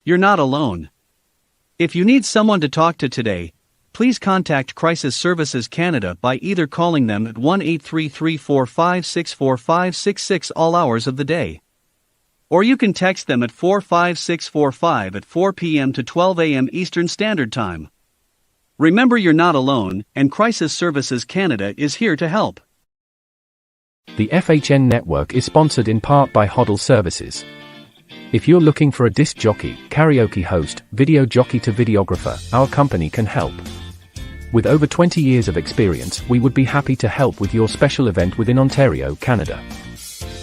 You're not alone. If you need someone to talk to today, please contact Crisis Services Canada by either calling them at 1-833-456-4566 all hours of the day. Or you can text them at 45645 at 4 p.m. to 12 a.m. Eastern Standard Time. Remember, you're not alone, and Crisis Services Canada is here to help. The FHN network is sponsored in part by Hoddle Services. If you're looking for a disc jockey, karaoke host, video jockey to videographer, our company can help. With over 20 years of experience, we would be happy to help with your special event within Ontario, Canada.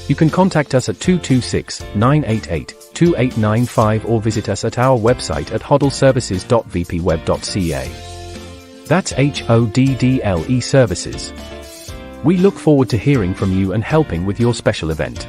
You can contact us at 226-988-2895 or visit us at our website at hoddleservices.vpweb.ca. That's HODDLE Services. We look forward to hearing from you and helping with your special event.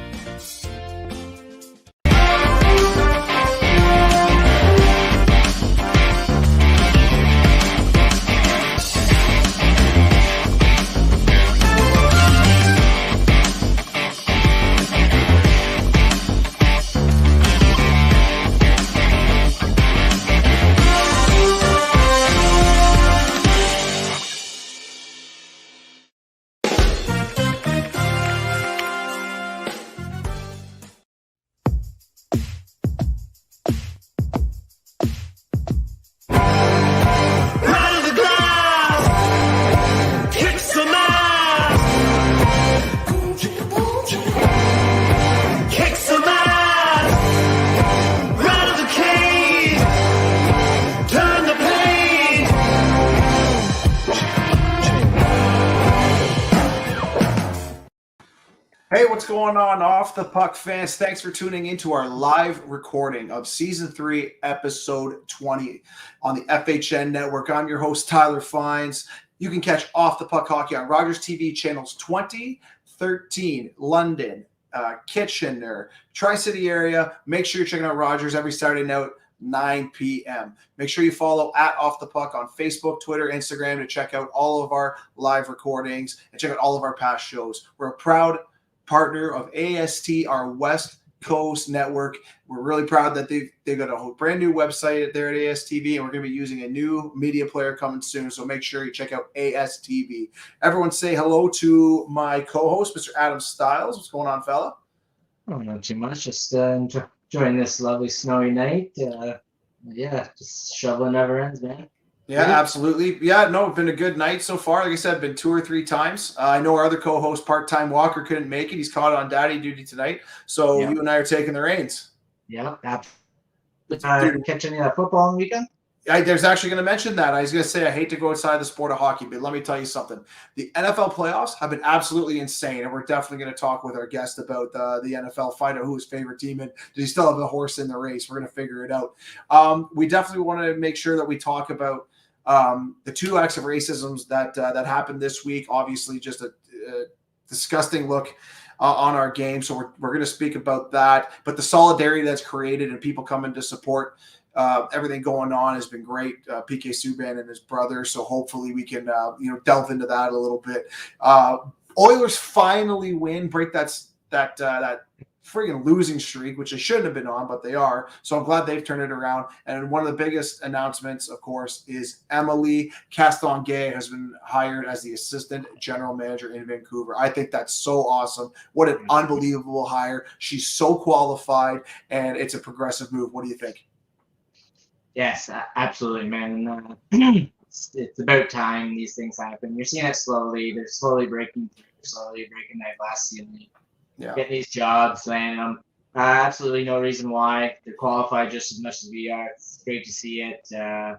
Hey, what's going on, Off the Puck fans? Thanks for tuning into our live recording of Season 3, Episode 20 on the FHN Network. I'm your host, Tyler Fines. You can catch Off the Puck Hockey on Rogers TV channels 20, 13, London, Kitchener, Tri-City area. Make sure you're checking out Rogers every Saturday night, 9 p.m. Make sure you follow at Off the Puck on Facebook, Twitter, Instagram to check out all of our live recordings and check out all of our past shows. We're a proud partner of AST, our West Coast network. We're really proud that they've got a brand new website there at ASTV, and we're going to be using a new media player coming soon. So make sure you check out ASTV. Everyone say hello to my co-host, Mr. Adam Stiles. What's going on, fella? Oh, not too much. Just enjoying this lovely snowy night. Just shoveling never ends, man. Yeah, absolutely. Yeah, no, it's been a good night so far. Like I said, been 2 or 3 times. I know our other co-host, Part-Time Walker, couldn't make it. He's caught on daddy duty tonight. So you and I are taking the reins. Yeah, absolutely. Catch any football on the weekend? There's actually going to mention that. I was going to say I hate to go outside the sport of hockey, but let me tell you something. The NFL playoffs have been absolutely insane, and we're definitely going to talk with our guest about the NFL, find out who his favorite team is. Does he still have a horse in the race? We're going to figure it out. We definitely want to make sure that we talk about the 2 acts of racism that happened this week. Obviously, just a disgusting look on our game. So we're going to speak about that. But the solidarity that's created and people coming to support everything going on has been great. PK Subban and his brother. So hopefully we can delve into that a little bit. Oilers finally win, break that friggin' losing streak, which they shouldn't have been on, but they are. So I'm glad they've turned it around. And one of the biggest announcements, of course, is Emily Caston has been hired as the assistant general manager in Vancouver. I think that's so awesome. What an unbelievable hire. She's so qualified, and it's a progressive move. What do you think? Yes, absolutely, man. It's about time these things happen. You're seeing it slowly. They're slowly breaking that glass ceiling. Yeah. Getting these jobs, landing them. Absolutely no reason why. They're qualified just as much as we are. It's great to see it. And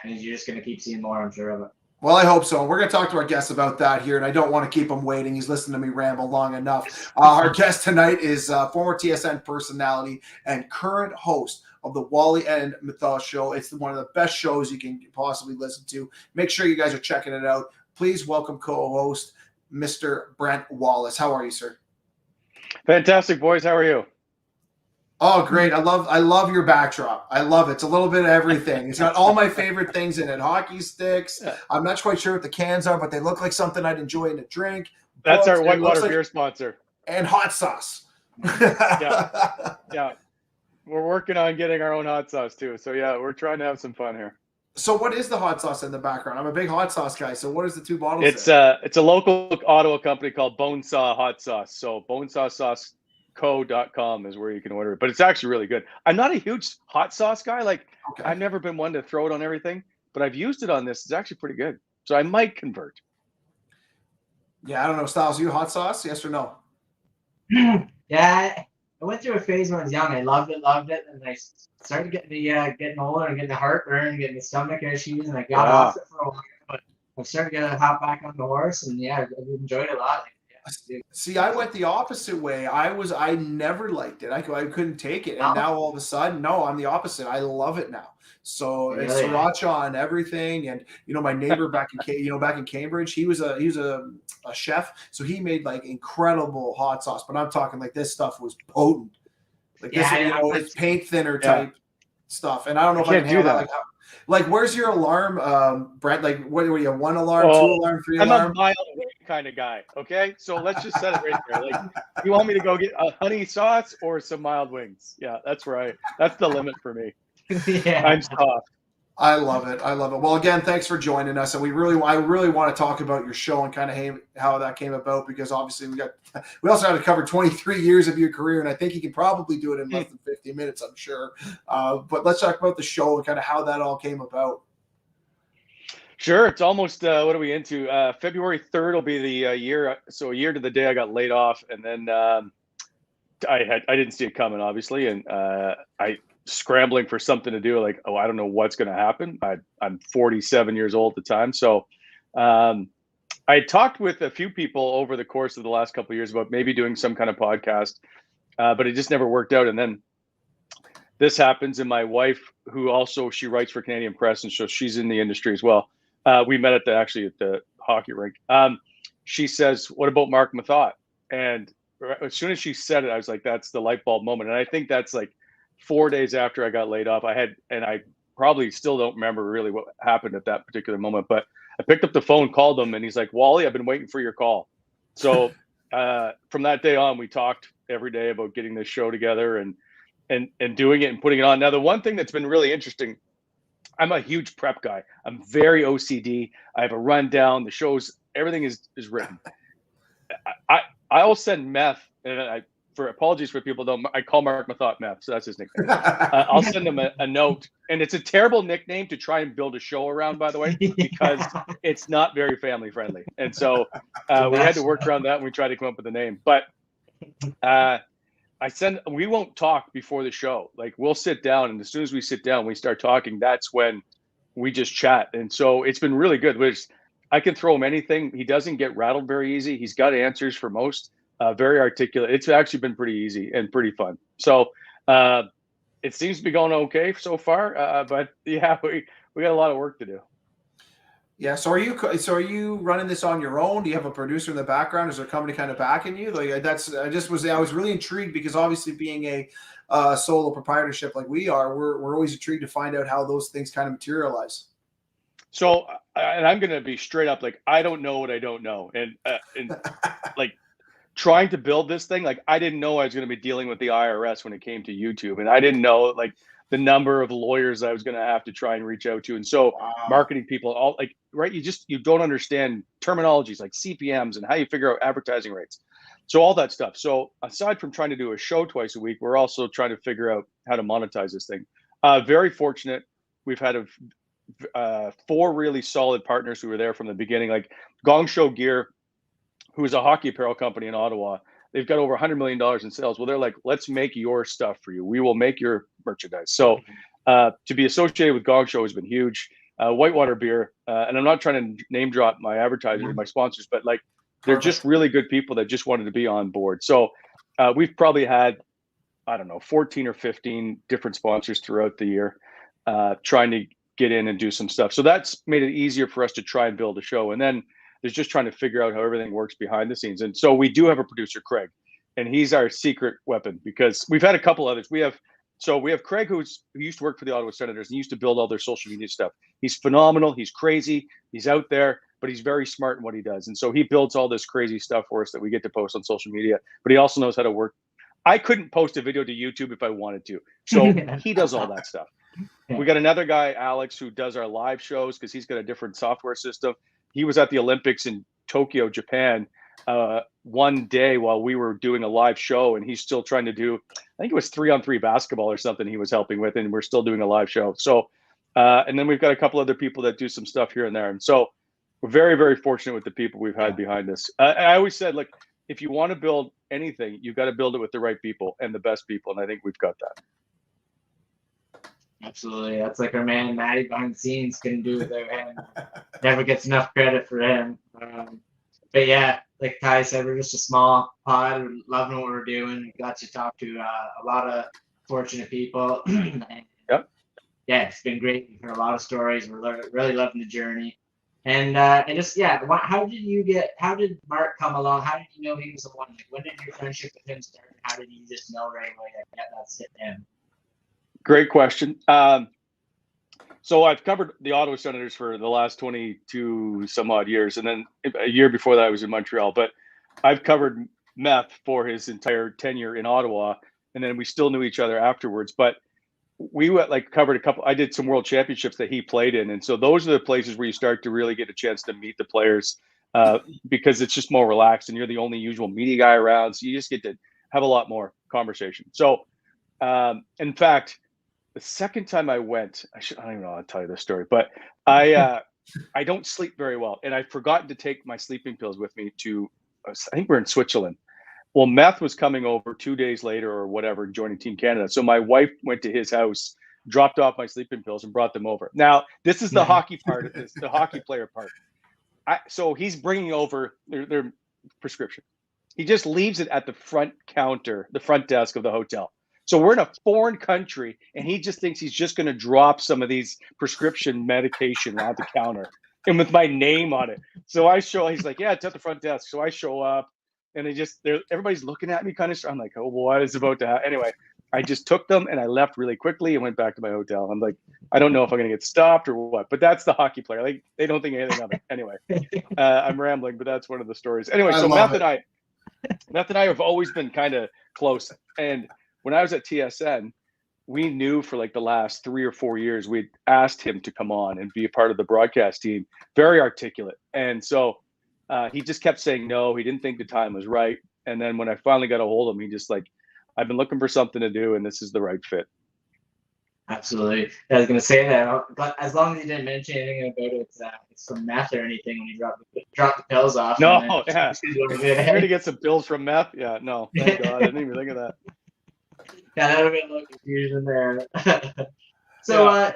you're just going to keep seeing more, I'm sure of it. Well, I hope so. We're going to talk to our guest about that here, and I don't want to keep him waiting. He's listened to me ramble long enough. Our guest tonight is former TSN personality and current host of the Wally and Methot Show. It's one of the best shows you can possibly listen to. Make sure you guys are checking it out. Please welcome co-host Mr. Brent Wallace. How are you, sir? Fantastic, boys. How are you? Oh, great. I love your backdrop. I love it. It's a little bit of everything. It's got all my favorite things in it. Hockey sticks. I'm not quite sure what the cans are, but they look like something I'd enjoy in a drink. That's our Whitewater beer sponsor. And hot sauce. Yeah. We're working on getting our own hot sauce too. So yeah, we're trying to have some fun here. So what is the hot sauce in the background? I'm a big hot sauce guy. So what is the two bottles? It's a local Ottawa company called Bonesaw Hot Sauce. So bonesawsauceco.com is where you can order it. But it's actually really good. I'm not a huge hot sauce guy. Like Okay. I've never been one to throw it on everything, but I've used it on this. It's actually pretty good. So I might convert. Yeah, I don't know. Styles, you hot sauce? Yes or no? Yeah, I went through a phase when I was young. I loved it, and I started getting older and getting the heartburn, getting the stomach issues, and I got off it for a while. But I started to hop back on the horse, and yeah, I enjoyed it a lot. See, I went the opposite way. I never liked it. I couldn't take it, and now all of a sudden, no, I'm the opposite. I love it now. So it's sriracha on everything, and my neighbor back in Cambridge, he was a chef, so he made like incredible hot sauce. But I'm talking like this stuff was potent, like this, it's paint thinner type stuff. And I don't know if I can handle that. Like, where's your alarm, Brent? Like, what were you? 1 alarm, 2 alarm, 3 alarm? I'm a mild kind of guy. Okay, so let's just set it right there. Like, you want me to go get a honey sauce or some mild wings? Yeah, that's right. That's the limit for me. Yeah, I'm soft. I love it. Well, again, thanks for joining us, and I really want to talk about your show and kind of how that came about, because obviously we also had to cover 23 years of your career, and I think you can probably do it in less than 50 minutes, I'm sure. But let's talk about the show and kind of how that all came about. Sure. It's almost what are we into? February 3rd will be the year. So a year to the day I got laid off, and then I didn't see it coming, obviously, and I scrambling for something to do. Like, I don't know what's going to happen. I'm 47 years old at the time, so I talked with a few people over the course of the last couple of years about maybe doing some kind of podcast, but it just never worked out. And then this happens, and my wife, who also she writes for Canadian Press, and so she's in the industry as well. We met at the hockey rink. She says, "What about Mark Methot?" And as soon as she said it, I was like, "That's the light bulb moment." And I think that's like 4 days after I got laid off. I probably still don't remember really what happened at that particular moment, but I picked up the phone, called him, and he's like, "Wally, I've been waiting for your call." So from that day on, we talked every day about getting this show together and doing it and putting it on. Now, the one thing that's been really interesting, I'm a huge prep guy. I'm very OCD. I have a rundown. The shows, everything is written. I'll send Meth, and for apologies for people don't, I call Mark Methot Meth, so that's his nickname. I'll send him a note, and it's a terrible nickname to try and build a show around, by the way, because it's not very family friendly. And so we had to work around that, and we tried to come up with a name. But we won't talk before the show. Like, we'll sit down, and as soon as we sit down, we start talking. That's when we just chat. And so it's been really good. I can throw him anything. He doesn't get rattled very easy. He's got answers for most. Very articulate. It's actually been pretty easy and pretty fun. So it seems to be going okay so far. But yeah, we got a lot of work to do. Yeah. So are you running this on your own? Do you have a producer in the background? Is there a company kind of backing you? Like I was really intrigued, because obviously being a solo proprietorship like we are, we're always intrigued to find out how those things kind of materialize. So, and I'm going to be straight up, like, I don't know what I don't know. And like, trying to build this thing, like, I didn't know I was going to be dealing with the IRS when it came to YouTube, and I didn't know like the number of lawyers I was going to have to try and reach out to, and so marketing people, all like, right, you don't understand terminologies like CPMs and how you figure out advertising rates, so all that stuff. So aside from trying to do a show twice a week, we're also trying to figure out how to monetize this thing. Very fortunate, we've had 4 really solid partners who were there from the beginning, like Gong Show Gear, who is a hockey apparel company in Ottawa. They've got over $100 million in sales. Well, they're like, let's make your stuff for you. We will make your merchandise. So to be associated with Gong Show has been huge. Whitewater Beer, and I'm not trying to name drop my advertisers or my sponsors, but like, they're just really good people that just wanted to be on board. So we've probably had, I don't know, 14 or 15 different sponsors throughout the year trying to get in and do some stuff. So that's made it easier for us to try and build a show. And then there's just trying to figure out how everything works behind the scenes. And so we do have a producer, Craig, and he's our secret weapon, because we've had a couple others. We have Craig, who used to work for the Ottawa Senators and used to build all their social media stuff. He's phenomenal. He's crazy. He's out there, but he's very smart in what he does. And so he builds all this crazy stuff for us that we get to post on social media, but he also knows how to work I couldn't post a video to YouTube if I wanted to. So he does all that stuff. Yeah. We got another guy, Alex, who does our live shows because he's got a different software system. He was at the Olympics in Tokyo, Japan, one day while we were doing a live show, and he's still trying to do, I think it was 3-on-3 basketball or something he was helping with, and we're still doing a live show. So, and then we've got a couple other people that do some stuff here and there. And so we're very, very fortunate with the people we've had behind us. I always said, like, if you want to build anything, you've got to build it with the right people and the best people. And I think we've got that. Absolutely. That's like our man Matty behind the scenes couldn't do without him. Never gets enough credit for him. But yeah, like Ty said, we're just a small pod. We're loving what we're doing. We got to talk to a lot of fortunate people. Yep. Yeah, it's been great. We've heard a lot of stories. We're really loving the journey. And just, yeah, how did Mark come along? How did you know he was the one? Like, when did your friendship with him start? How did you just know right away that, yeah, that's him? Great question. So I've covered the Ottawa Senators for the last 22 some odd years. And then a year before that, I was in Montreal. But I've covered Meth for his entire tenure in Ottawa. And then we still knew each other afterwards. But we covered a couple. I did some world championships that he played in. And so those are the places where you start to really get a chance to meet the players because it's just more relaxed and you're the only usual media guy around. So you just get to have a lot more conversation. So in fact, the second time I went, I don't even know how to tell you this story, but I don't sleep very well. And I'd forgotten to take my sleeping pills with me to, I think we're in Switzerland. Well, Meth was coming over 2 days later or whatever, joining Team Canada. So my wife went to his house, dropped off my sleeping pills and brought them over. Now, this is the hockey part of this, the hockey player part. So he's bringing over their prescription. He just leaves it at the front counter, the front desk of the hotel. So we're in a foreign country, and he just thinks he's just going to drop some of these prescription medication on the counter and with my name on it. So he's like, yeah, it's at the front desk. So I show up, and everybody's looking at me kind of. I'm like, oh, what is about to happen? Anyway, I just took them, and I left really quickly and went back to my hotel. I'm like, I don't know if I'm going to get stopped or what, but that's the hockey player. Like, they don't think anything of it. Anyway, I'm rambling, but that's one of the stories. Anyway, so Meth and I have always been kind of close, and when I was at TSN, we knew for like the last 3 or 4 years, we'd asked him to come on and be a part of the broadcast team. Very articulate. And so he just kept saying no. He didn't think the time was right. And then when I finally got a hold of him, he just like, I've been looking for something to do, and this is the right fit. Absolutely. I was going to say that, but as long as you didn't mention anything about it's from Meth or anything when you drop the pills off. No, yeah. I'm here to get some pills from Meth. Yeah, no, thank God. I didn't even think of that. Yeah, that would have been a little confusion there. So,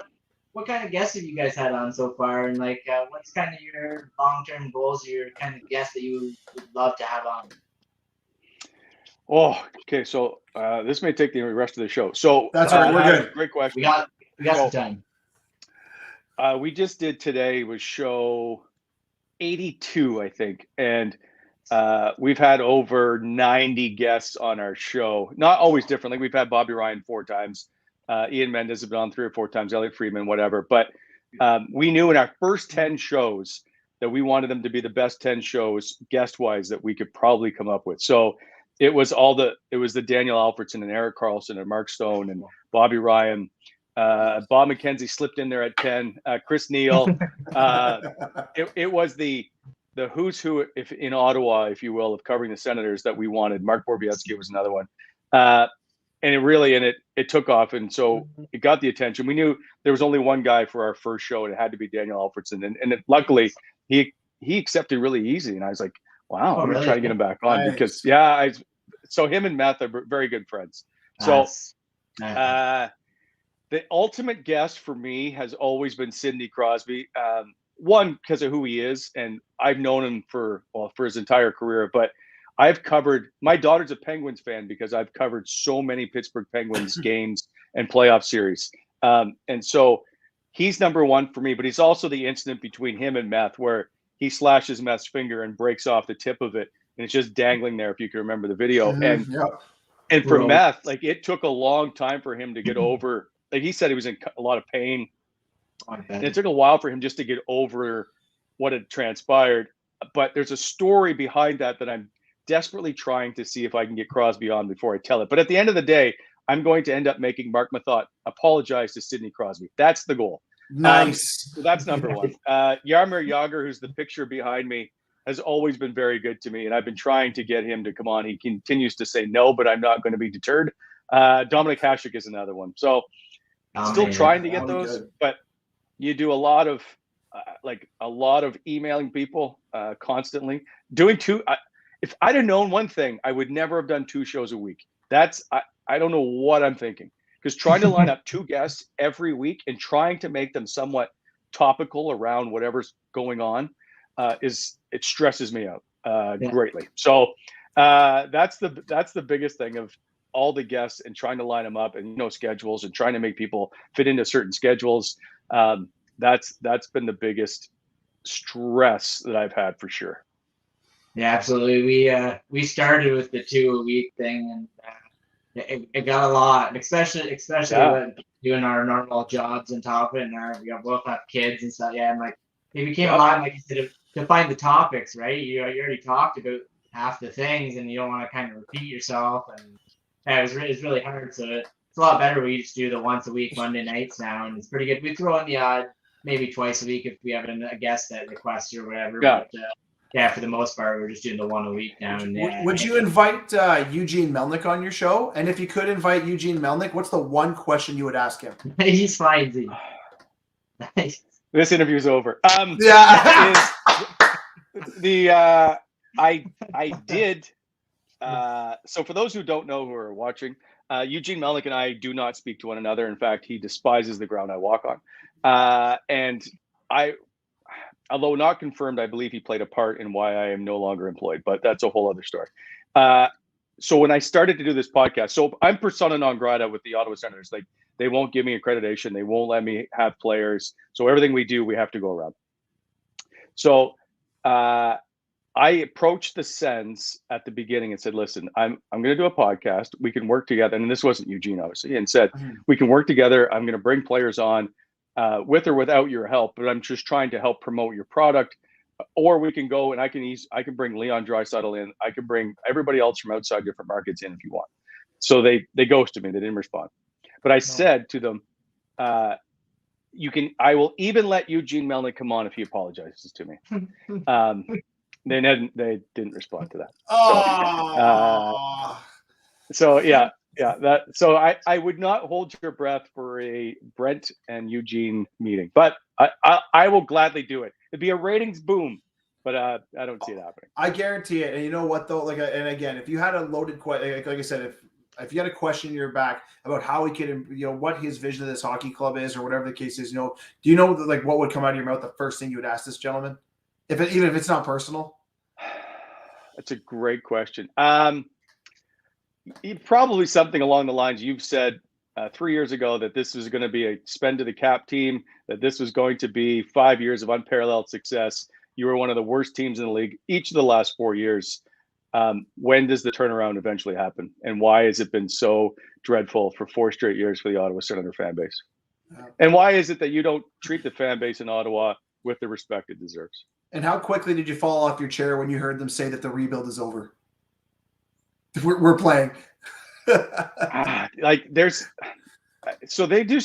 what kind of guests have you guys had on so far? And like, what's kind of your long-term goals, your kind of guests that you would love to have on? Oh, okay. So this may take the rest of the show. So that's all right. We're good. Great question. We got some time. We just did today was show 82, I think, and we've had over 90 guests on our show. Not always different. Like we've had Bobby Ryan 4 times. Ian Mendes has been on 3 or 4 times. Elliot Friedman, whatever. But we knew in our first 10 shows that we wanted them to be the best 10 shows guest-wise that we could probably come up with. So it was the Daniel Alfredson and Eric Carlson and Mark Stone and Bobby Ryan. Bob McKenzie slipped in there at 10. Chris Neal. It was the who's who if in Ottawa, if you will, of covering the Senators that we wanted. Mark Borbietsky was another one. And it took off. And so it got the attention. We knew there was only one guy for our first show, and it had to be Daniel Alfredson. And luckily he accepted really easy. And I was like, wow, I'm going to try to get him back on because so him and Meth are very good friends. So the ultimate guest for me has always been Sidney Crosby. One, because of who he is, and I've known him for his entire career, but I've covered, my daughter's a Penguins fan because I've covered so many Pittsburgh Penguins games and playoff series. And so he's number one for me, but he's also the incident between him and Meth where he slashes Meth's finger and breaks off the tip of it. And it's just dangling there, if you can remember the video. And for Meth, like it took a long time for him to get over, like he said he was in a lot of pain. And it took a while for him just to get over what had transpired. But there's a story behind that I'm desperately trying to see if I can get Crosby on before I tell it. But at the end of the day, I'm going to end up making Mark Methot apologize to Sidney Crosby. That's the goal. Nice. So that's number one. Jaromir Jagr, who's the picture behind me, has always been very good to me, and I've been trying to get him to come on. He continues to say no, but I'm not going to be deterred. Dominic Hasek is another one. So still trying to get those, but you do a lot of emailing people constantly. Doing two. If I'd have known one thing, I would never have done 2 shows a week. I don't know what I'm thinking, because trying to line up 2 guests every week and trying to make them somewhat topical around whatever's going on it stresses me out greatly. So that's the biggest thing of all the guests and trying to line them up and schedules and trying to make people fit into certain schedules. That's been the biggest stress that I've had for sure. Yeah, absolutely. We started with the 2 a week thing, and it got a lot, and especially when doing our normal jobs on top of it, and we both have kids and stuff. Yeah, and like it became a lot, like you said, to find the topics, right? You already talked about half the things, and you don't want to kind of repeat yourself, and it was really hard. So it's a lot better. We just do the once a week Monday nights now, and it's pretty good. We throw in the odd maybe twice a week if we have a guest that requests or whatever. Yeah. But for the most part, we're just doing the 1 a week now. And would you invite Eugene Melnyk on your show? And if you could invite Eugene Melnyk, what's the one question you would ask him? He's fine. This interview's over. I did. So for those who don't know who are watching, Eugene Melnyk and I do not speak to one another. In fact, he despises the ground I walk on. And although not confirmed, I believe he played a part in why I am no longer employed, but that's a whole other story. So when I started to do this podcast, so I'm persona non grata with the Ottawa Senators. Like, they won't give me accreditation. They won't let me have players. So everything we do, we have to go around. So I approached the Sens at the beginning and said, listen, I'm going to do a podcast. We can work together. And this wasn't Eugene, obviously, and said, we can work together. I'm going to bring players on with or without your help, but I'm just trying to help promote your product. Or we can go and I can bring Leon Draisaitl in. I can bring everybody else from outside different markets in if you want. So they ghosted me. They didn't respond. But I said to them, I will even let Eugene Melnyk come on if he apologizes to me. They didn't respond to that. So yeah. So I would not hold your breath for a Brent and Eugene meeting, but I will gladly do it. It'd be a ratings boom, but I don't see it happening. I guarantee it. And you know what though? And again, if you had a loaded question, like I said, if you had a question in your back about how he could, what his vision of this hockey club is, or whatever the case is, do you know like what would come out of your mouth? The first thing you would ask this gentleman, even if it's not personal. That's a great question. Probably something along the lines you've said 3 years ago, that this was going to be a spend to the cap team, that this was going to be 5 years of unparalleled success. You were one of the worst teams in the league each of the last 4 years. When does the turnaround eventually happen? And why has it been so dreadful for 4 straight years for the Ottawa Senator fan base? And why is it that you don't treat the fan base in Ottawa with the respect it deserves? And how quickly did you fall off your chair when you heard them say that the rebuild is over? We're playing. So they do.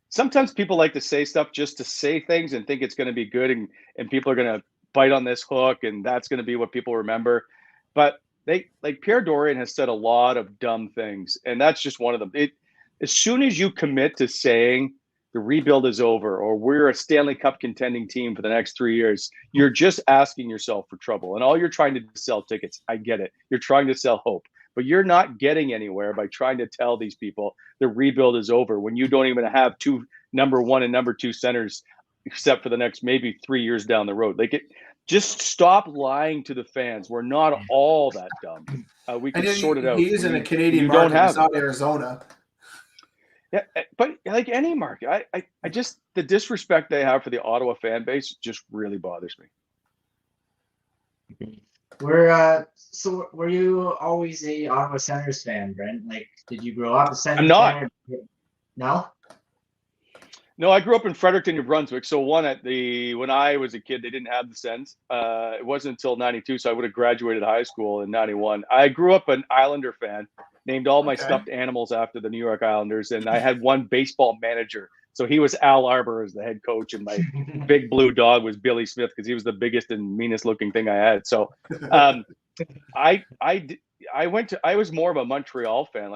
Sometimes people like to say stuff just to say things and think it's going to be good, and people are going to bite on this hook, and that's going to be what people remember. But Pierre Dorion has said a lot of dumb things, and that's just one of them. As soon as you commit to saying the rebuild is over, or we're a Stanley Cup contending team for the next 3 years, you're just asking yourself for trouble. And all you're trying to do is sell tickets. I get it. You're trying to sell hope, but you're not getting anywhere by trying to tell these people the rebuild is over when you don't even have 2 number 1 and number 2 centers, except for the next maybe 3 years down the road. Just stop lying to the fans. We're not all that dumb. We can sort it out. He is in a Canadian market. It's not Arizona. Yeah, but like any market, I just, the disrespect they have for the Ottawa fan base just really bothers me. So were you always a Ottawa Senators fan, Brent? Like, did you grow up a Senators I'm not. fan? No? No, I grew up in Fredericton, New Brunswick. So when I was a kid, they didn't have the Sens. It wasn't until '92, so I would have graduated high school in '91. I grew up an Islander fan, named all my stuffed animals after the New York Islanders, and I had one baseball manager. So he was Al Arbor as the head coach, and my big blue dog was Billy Smith because he was the biggest and meanest looking thing I had. So I was more of a Montreal fan.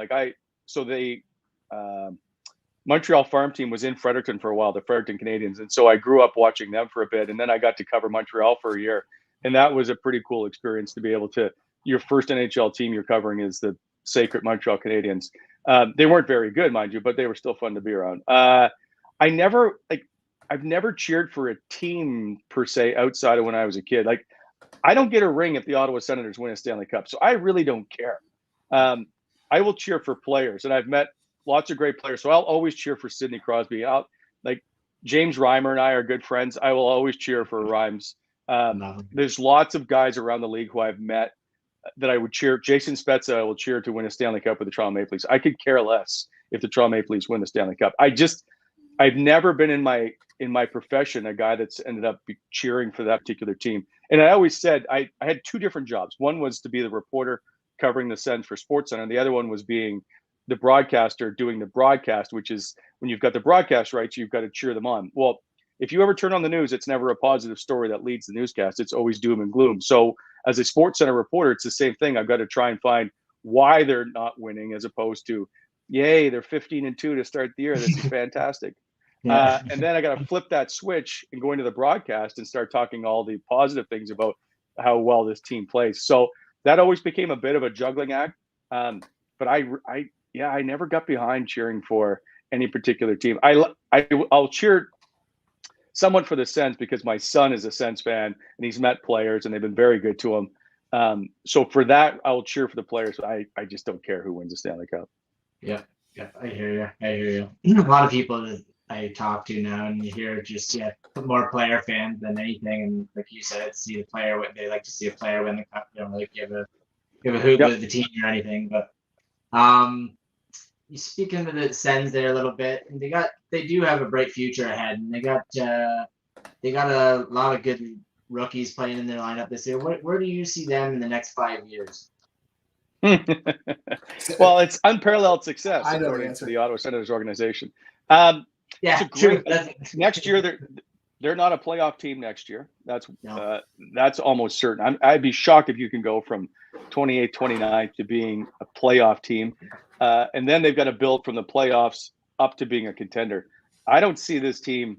Montreal farm team was in Fredericton for a while, the Fredericton Canadians. And so I grew up watching them for a bit. And then I got to cover Montreal for a year. And that was a pretty cool experience to be able to, your first NHL team you're covering is the sacred Montreal Canadiens. They weren't very good, mind you, but they were still fun to be around. I've never cheered for a team per se outside of when I was a kid. Like, I don't get a ring if the Ottawa Senators win a Stanley Cup. So I really don't care. I will cheer for players, and I've met lots of great players. So I'll always cheer for Sidney Crosby. James Reimer and I are good friends. I will always cheer for Reims. There's lots of guys around the league who I've met that I would cheer. Jason Spezza I will cheer to win a Stanley Cup with the Toronto Maple Leafs. I could care less if the Toronto Maple Leafs win the Stanley Cup. I've never been in my profession a guy that's ended up cheering for that particular team. And I always said I had two different jobs. One was to be the reporter covering the Sens for SportsCenter, and the other one was being the broadcaster doing the broadcast, which is when you've got the broadcast rights, you've got to cheer them on. Well, if you ever turn on the news, it's never a positive story that leads the newscast. It's always doom and gloom. So as a SportsCenter reporter, it's the same thing. I've got to try and find why they're not winning as opposed to, yay, they're 15-2 to start the year. This is fantastic. And then I got to flip that switch and go into the broadcast and start talking all the positive things about how well this team plays. So that always became a bit of a juggling act. But I never got behind cheering for any particular team. I'll cheer somewhat for the Sens because my son is a Sens fan and he's met players and they've been very good to him. So for that, I will cheer for the players. I just don't care who wins the Stanley Cup. Yeah, I hear you. A lot of people that I talk to now, and you hear just more player fans than anything. And like you said, see the player. They like to see a player win the cup. They don't really give a hoot with the team or anything. But you speak into the Sens there a little bit, and they do have a bright future ahead, and they got a lot of good rookies playing in their lineup this year. Where do you see them in the next 5 years? Well, it's unparalleled success according to the Ottawa Senators organization. True. Next year, they're not a playoff team next year. That's almost certain. I'd be shocked if you can go from 28th, 29th to being a playoff team. And then they've got to build from the playoffs up to being a contender. I don't see this team.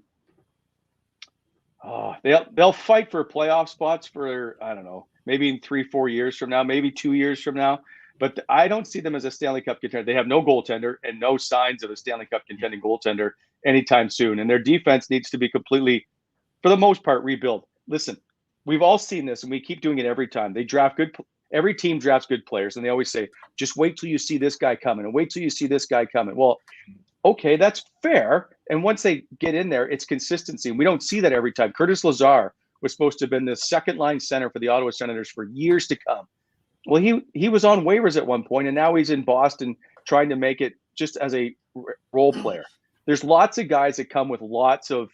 They'll fight for playoff spots for, I don't know, maybe in 3-4 years from now, maybe 2 years from now. But I don't see them as a Stanley Cup contender. They have no goaltender and no signs of a Stanley Cup contending goaltender anytime soon. And their defense needs to be completely, for the most part, rebuilt. Listen, we've all seen this, and we keep doing it every time. They draft good. Every team drafts good players, and they always say, just wait till you see this guy coming, and wait till you see this guy coming. Well, okay, that's fair. And once they get in there, it's consistency. And we don't see that every time. Curtis Lazar was supposed to have been the second-line center for the Ottawa Senators for years to come. Well, he was on waivers at one point, and now he's in Boston trying to make it just as a role player. There's lots of guys that come with lots of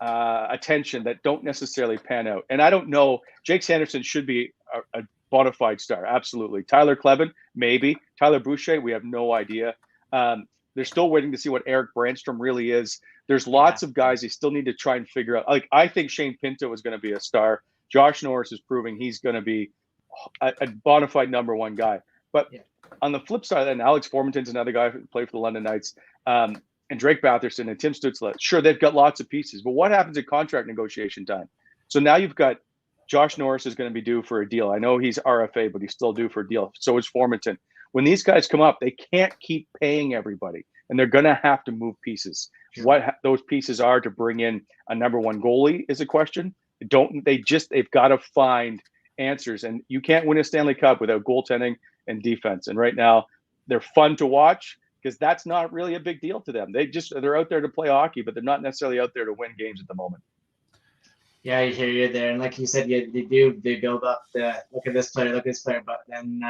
attention that don't necessarily pan out. And I don't know. Jake Sanderson should be a bona fide star. Absolutely. Tyler Kleven, maybe. Tyler Boucher, we have no idea. They're still waiting to see what Eric Brandstrom really is. There's lots of guys they still need to try and figure out. Like, I think Shane Pinto is going to be a star. Josh Norris is proving he's going to be a bona fide number one guy. But on the flip side, and Alex Formanton's another guy who played for the London Knights, and Drake Batherson and Tim Stützle. Sure, they've got lots of pieces, but what happens at contract negotiation time? So now you've got Josh Norris is going to be due for a deal. I know he's RFA, but he's still due for a deal. So is Formanton. When these guys come up, they can't keep paying everybody, and they're going to have to move pieces. Sure. What those pieces are to bring in a number one goalie is a question. They've got to find answers, and you can't win a Stanley Cup without goaltending and defense. And right now, they're fun to watch because that's not really a big deal to them. They're out there to play hockey, but they're not necessarily out there to win games at the moment. Yeah, I hear you there. And like you said, they build up look at this player, but then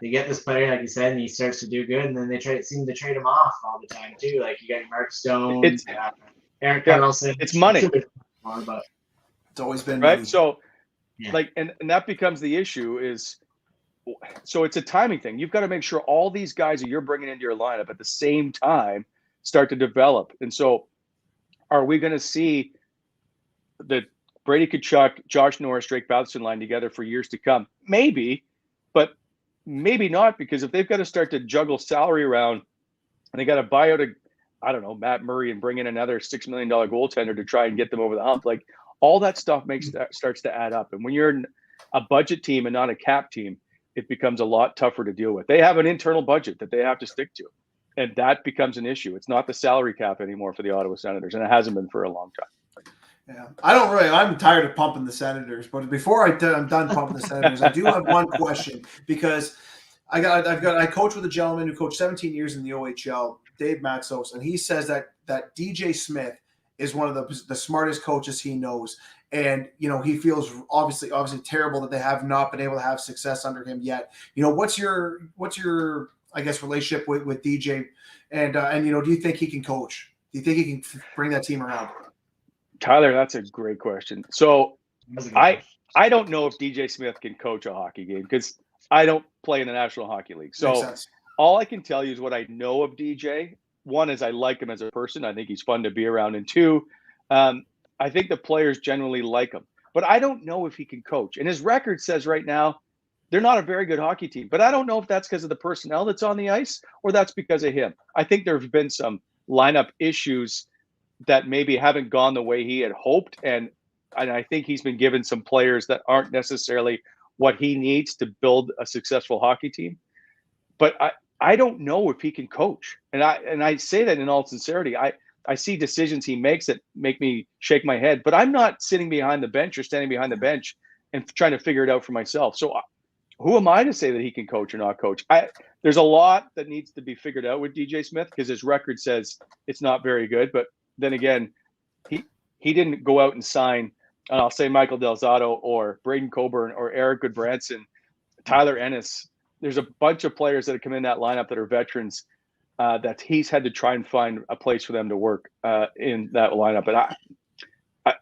they get this player, like you said, and he starts to do good, and then they seem to trade him off all the time too. Like you got Mark Stone, Eric Carlson. It's money. But It's always been right. money. So, like, and that becomes the issue is. So it's a timing thing. You've got to make sure all these guys that you're bringing into your lineup at the same time start to develop. And so, are we going to see the Brady Tkachuk, Josh Norris, Drake Batherson line together for years to come? Maybe, but maybe not, because if they've got to start to juggle salary around and they got to buy out Matt Murray and bring in another $6 million goaltender to try and get them over the hump, like all that stuff starts to add up. And when you're a budget team and not a cap team, it becomes a lot tougher to deal with. They have an internal budget that they have to stick to, and that becomes an issue. It's not the salary cap anymore for the Ottawa Senators, and it hasn't been for a long time. Yeah, I'm tired of pumping the Senators, but before I'm done pumping the Senators, I do have one question, because I coach with a gentleman who coached 17 years in the OHL, Dave Matsos, and he says that DJ Smith is one of the smartest coaches he knows. And, he feels obviously terrible that they have not been able to have success under him yet. What's your I guess relationship with DJ, and do you think he can coach? Do you think he can bring that team around? Tyler, that's a great question. So I don't know if DJ Smith can coach a hockey game, because I don't play in the National Hockey League. So all I can tell you is what I know of DJ. One is I like him as a person. I think he's fun to be around. And two, I think the players generally like him. But I don't know if he can coach. And his record says right now they're not a very good hockey team. But I don't know if that's because of the personnel that's on the ice or that's because of him. I think there have been some lineup issues that maybe haven't gone the way he had hoped. And I think he's been given some players that aren't necessarily what he needs to build a successful hockey team. But I don't know if he can coach. And I say that in all sincerity. I see decisions he makes that make me shake my head, but I'm not sitting behind the bench or standing behind the bench and trying to figure it out for myself. So who am I to say that he can coach or not coach? There's a lot that needs to be figured out with DJ Smith, because his record says it's not very good. But then again, he didn't go out and sign, I'll say Michael Del Zotto or Braden Coburn or Eric Goodbranson, Tyler Ennis. There's a bunch of players that have come in that lineup that are veterans, that he's had to try and find a place for them to work in that lineup. But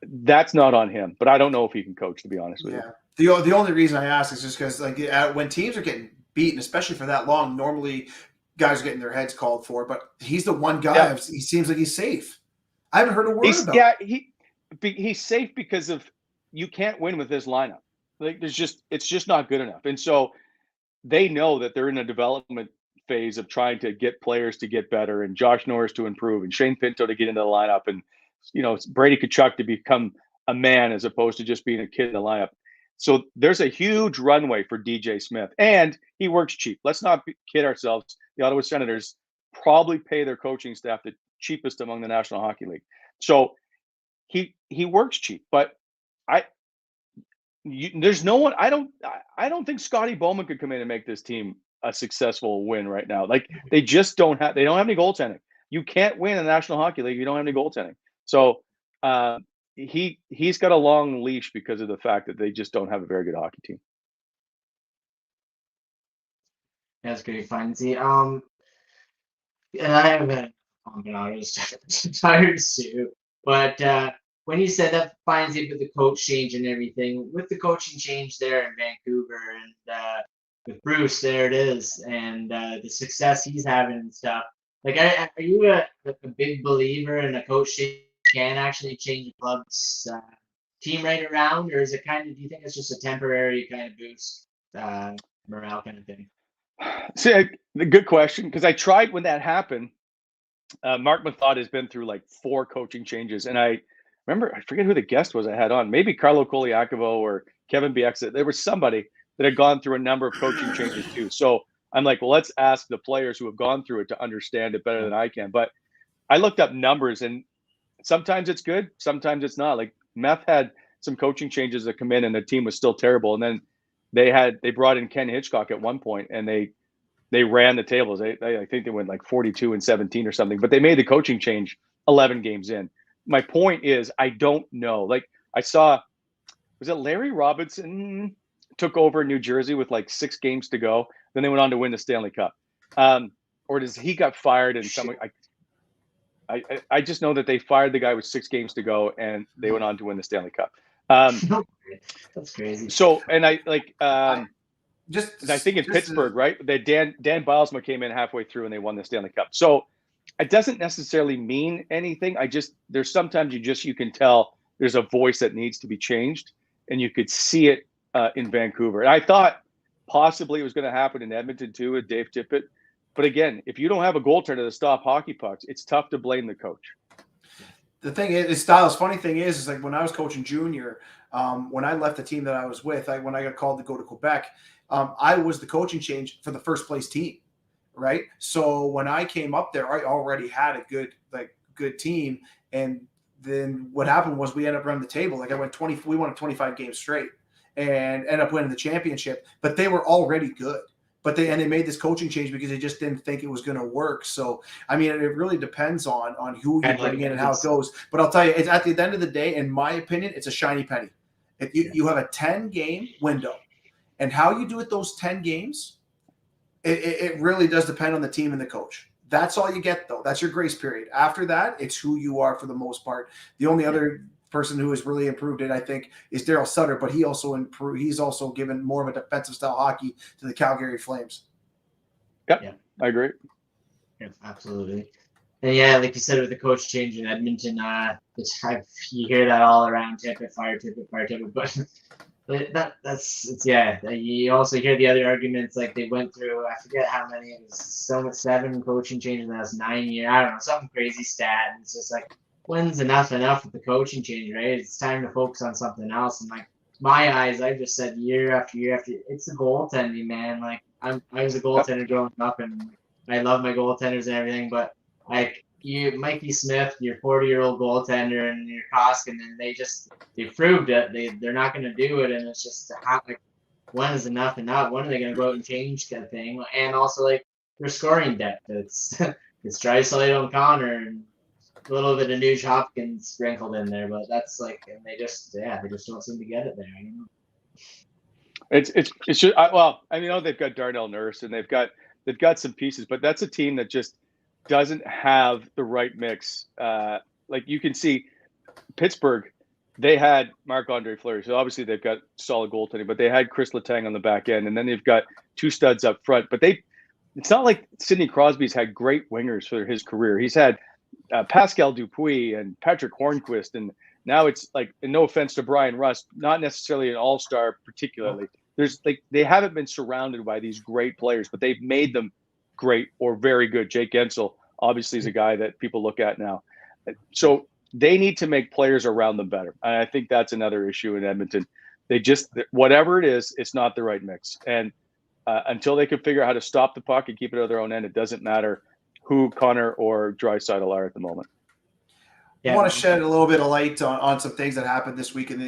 that's not on him. But I don't know if he can coach, to be honest with you. The only reason I ask is just because when teams are getting beaten, especially for that long, normally guys are getting their heads called for. But he's the one guy. Yeah. He seems like he's safe. I haven't heard a word about. Yeah, he's safe because of you can't win with this lineup. Like it's just not good enough. And so they know that they're in a development phase of trying to get players to get better, and Josh Norris to improve, and Shane Pinto to get into the lineup, and Brady Tkachuk to become a man as opposed to just being a kid in the lineup. So there's a huge runway for DJ Smith, and he works cheap. Let's not kid ourselves. The Ottawa Senators probably pay their coaching staff the cheapest among the National Hockey League. So he works cheap, but there's no one. I don't think Scotty Bowman could come in and make this team a successful win right now. Like they just don't have any goaltending. You can't win in the National Hockey League if you don't have any goaltending. So he's got a long leash because of the fact that they just don't have a very good hockey team. That's great, Findsy. And I haven't. I was tired too. But when you said that, Findsy, with the coach change and everything, with the coaching change there in Vancouver and with Bruce, there it is, and the success he's having and stuff. Like, are you a big believer in a coach can actually change a club's team right around, or is it do you think it's just a temporary kind of boost, morale kind of thing? See, a good question, because I tried when that happened. Mark Methot has been through like 4 coaching changes, and I forget who the guest was I had on, maybe Carlo Koliakovo or Kevin Bieksa. There was somebody that had gone through a number of coaching changes too. So I'm like, well, let's ask the players who have gone through it to understand it better than I can. But I looked up numbers, and sometimes it's good, sometimes it's not. Like Meth had some coaching changes that come in, and the team was still terrible. And then they brought in Ken Hitchcock at one point, and they ran the tables. I think they went like 42-17 or something, but they made the coaching change 11 games in. My point is, I don't know. Like I saw, was it Larry Robinson took over New Jersey with like 6 games to go? Then they went on to win the Stanley Cup. Or does he got fired and someone? I just know that they fired the guy with 6 games to go, and they went on to win the Stanley Cup. That's crazy. So, and I think in just Pittsburgh, right? That Dan Bilesma came in halfway through and they won the Stanley Cup. So it doesn't necessarily mean anything. There's sometimes you can tell there's a voice that needs to be changed, and you could see it in Vancouver. And I thought possibly it was going to happen in Edmonton too with Dave Tippett. But again, if you don't have a goaltender to stop hockey pucks, it's tough to blame the coach. The thing is, Styles, funny thing is like when I was coaching junior, when I left the team that I was with, when I got called to go to Quebec, I was the coaching change for the first place team, right? So when I came up there, I already had a good team, and then what happened was we ended up running the table. Like we won 25 games straight and ended up winning the championship, but they were already good. But they made this coaching change because they just didn't think it was going to work. So, I mean, it really depends on who you bring in and how it goes. But I'll tell you, it's at the end of the day, in my opinion, it's a shiny penny. If you have a 10-game window, and how you do it those 10 games, it really does depend on the team and the coach. That's all you get, though. That's your grace period. After that, it's who you are for the most part. The only other person who has really improved it, I think, is Daryl Sutter, but he also improved. He's also given more of a defensive style hockey to the Calgary Flames. Yep. I agree. Yeah, absolutely. And yeah, like you said, with the coach change in Edmonton, you hear that all around. Tippett, fire Tippett, but you also hear the other arguments, like they went through, I forget how many, it was 7 coaching changes in the last 9 years. I don't know, some crazy stat. And it's just like, when's enough with the coaching change, right? It's time to focus on something else. And like my eyes, I've just said year after year after, it's the goaltending, man. Like I was a goaltender growing up, and I love my goaltenders and everything, but like Mikey Smith, your 40-year-old goaltender, and your Caston, and they proved it. They're not going to do it, and it's just like, when is enough enough? When are they going to go out and change kind of thing? And also like their scoring depth. It's Draisaitl and Connor, and a little bit of Nuge Hopkins sprinkled in there, but that's like, and they just don't seem to get it there. You know? It's just, they've got Darnell Nurse and they've got some pieces, but that's a team that just doesn't have the right mix. Like you can see Pittsburgh, they had Marc-Andre Fleury, so obviously they've got solid goaltending, but they had Chris Letang on the back end, and then they've got 2 studs up front. But it's not like Sidney Crosby's had great wingers for his career. He's had Pascal Dupuis and Patrick Hornquist, and now it's like, and no offense to Brian Rust, not necessarily an all-star particularly. They haven't been surrounded by these great players, but they've made them great or very good. Jake Gensel obviously is a guy that people look at now. So they need to make players around them better. And I think that's another issue in Edmonton. They just, whatever it is, it's not the right mix. And until they can figure out how to stop the puck and keep it at their own end, it doesn't matter who Connor or Draisaitl are at the moment. I want to shed a little bit of light on some things that happened this week in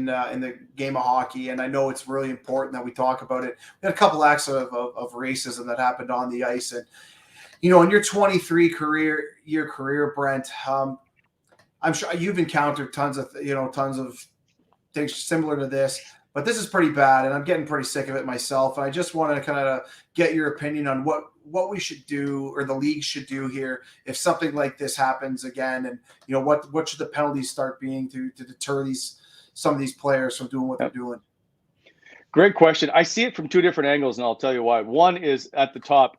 the game of hockey, and I know it's really important that we talk about it. We had a couple acts of racism that happened on the ice, and in your 23 career, Brent, I'm sure you've encountered tons of things similar to this, but this is pretty bad, and I'm getting pretty sick of it myself. And I just want to kind of get your opinion on what we should do, or the league should do here if something like this happens again, and what should the penalties start being to deter some of these players from doing what they're doing. Great question. I see it from 2 different angles, and I'll tell you why. One is at the top.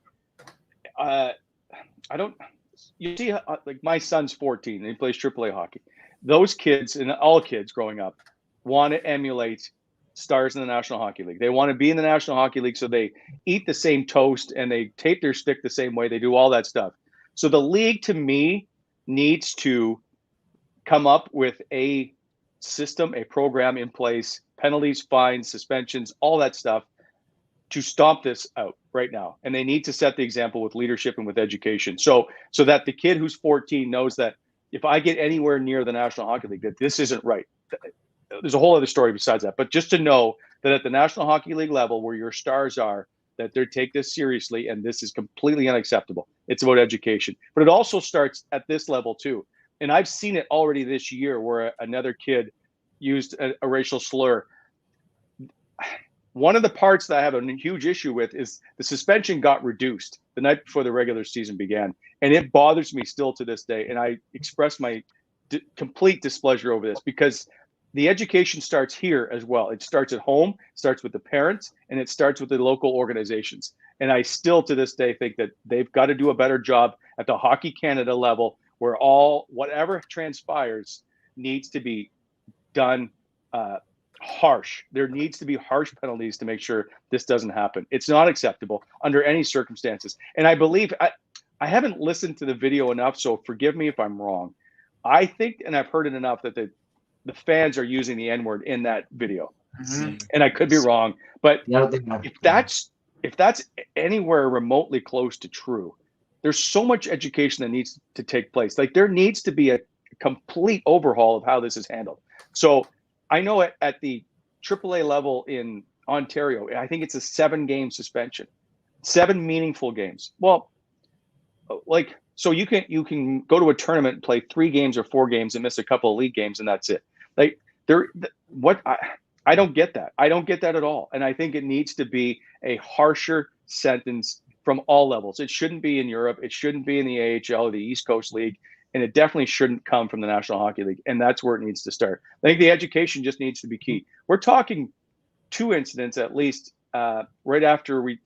You see, like my son's 14 and he plays AAA hockey. Those kids, and all kids growing up, want to emulate stars in the National Hockey League. They want to be in the National Hockey League, so they eat the same toast and they tape their stick the same way. They do all that stuff. So the league, to me, needs to come up with a system, a program in place, penalties, fines, suspensions, all that stuff, to stomp this out right now. And they need to set the example with leadership and with education. So that the kid who's 14 knows that if I get anywhere near the National Hockey League, that this isn't right. There's a whole other story besides that. But just to know that at the National Hockey League level, where your stars are, that they take this seriously, and this is completely unacceptable. It's about education. But it also starts at this level too. And I've seen it already this year where another kid used a racial slur. one of the parts that I have a huge issue with is the suspension got reduced the night before the regular season began. And it bothers me still to this day. And I express my complete displeasure over this because the education starts here as well. It starts at home, starts with the parents, and it starts with the local organizations. And I still to this day think that they've got to do a better job at the Hockey Canada level where whatever transpires needs to be done harsh. There needs to be harsh penalties to make sure this doesn't happen. It's not acceptable under any circumstances. And I believe I haven't listened to the video enough, so forgive me if I'm wrong. I think, and I've heard it enough, that the fans are using the N-word in that video. Mm-hmm. And I could be wrong, but if that's anywhere remotely close to true, there's so much education that needs to take place. Like there needs to be a complete overhaul of how this is handled. So I know at the AAA level in Ontario, I think it's a 7-game suspension, 7 meaningful games. Well, like, so you can go to a tournament and play 3 games or 4 games and miss a couple of league games and that's it. Like I don't get that. I don't get that at all. And I think it needs to be a harsher sentence from all levels. It shouldn't be in Europe. It shouldn't be in the AHL or the East Coast League. And it definitely shouldn't come from the National Hockey League. And that's where it needs to start. I think the education just needs to be key. We're talking 2 incidents at least right after we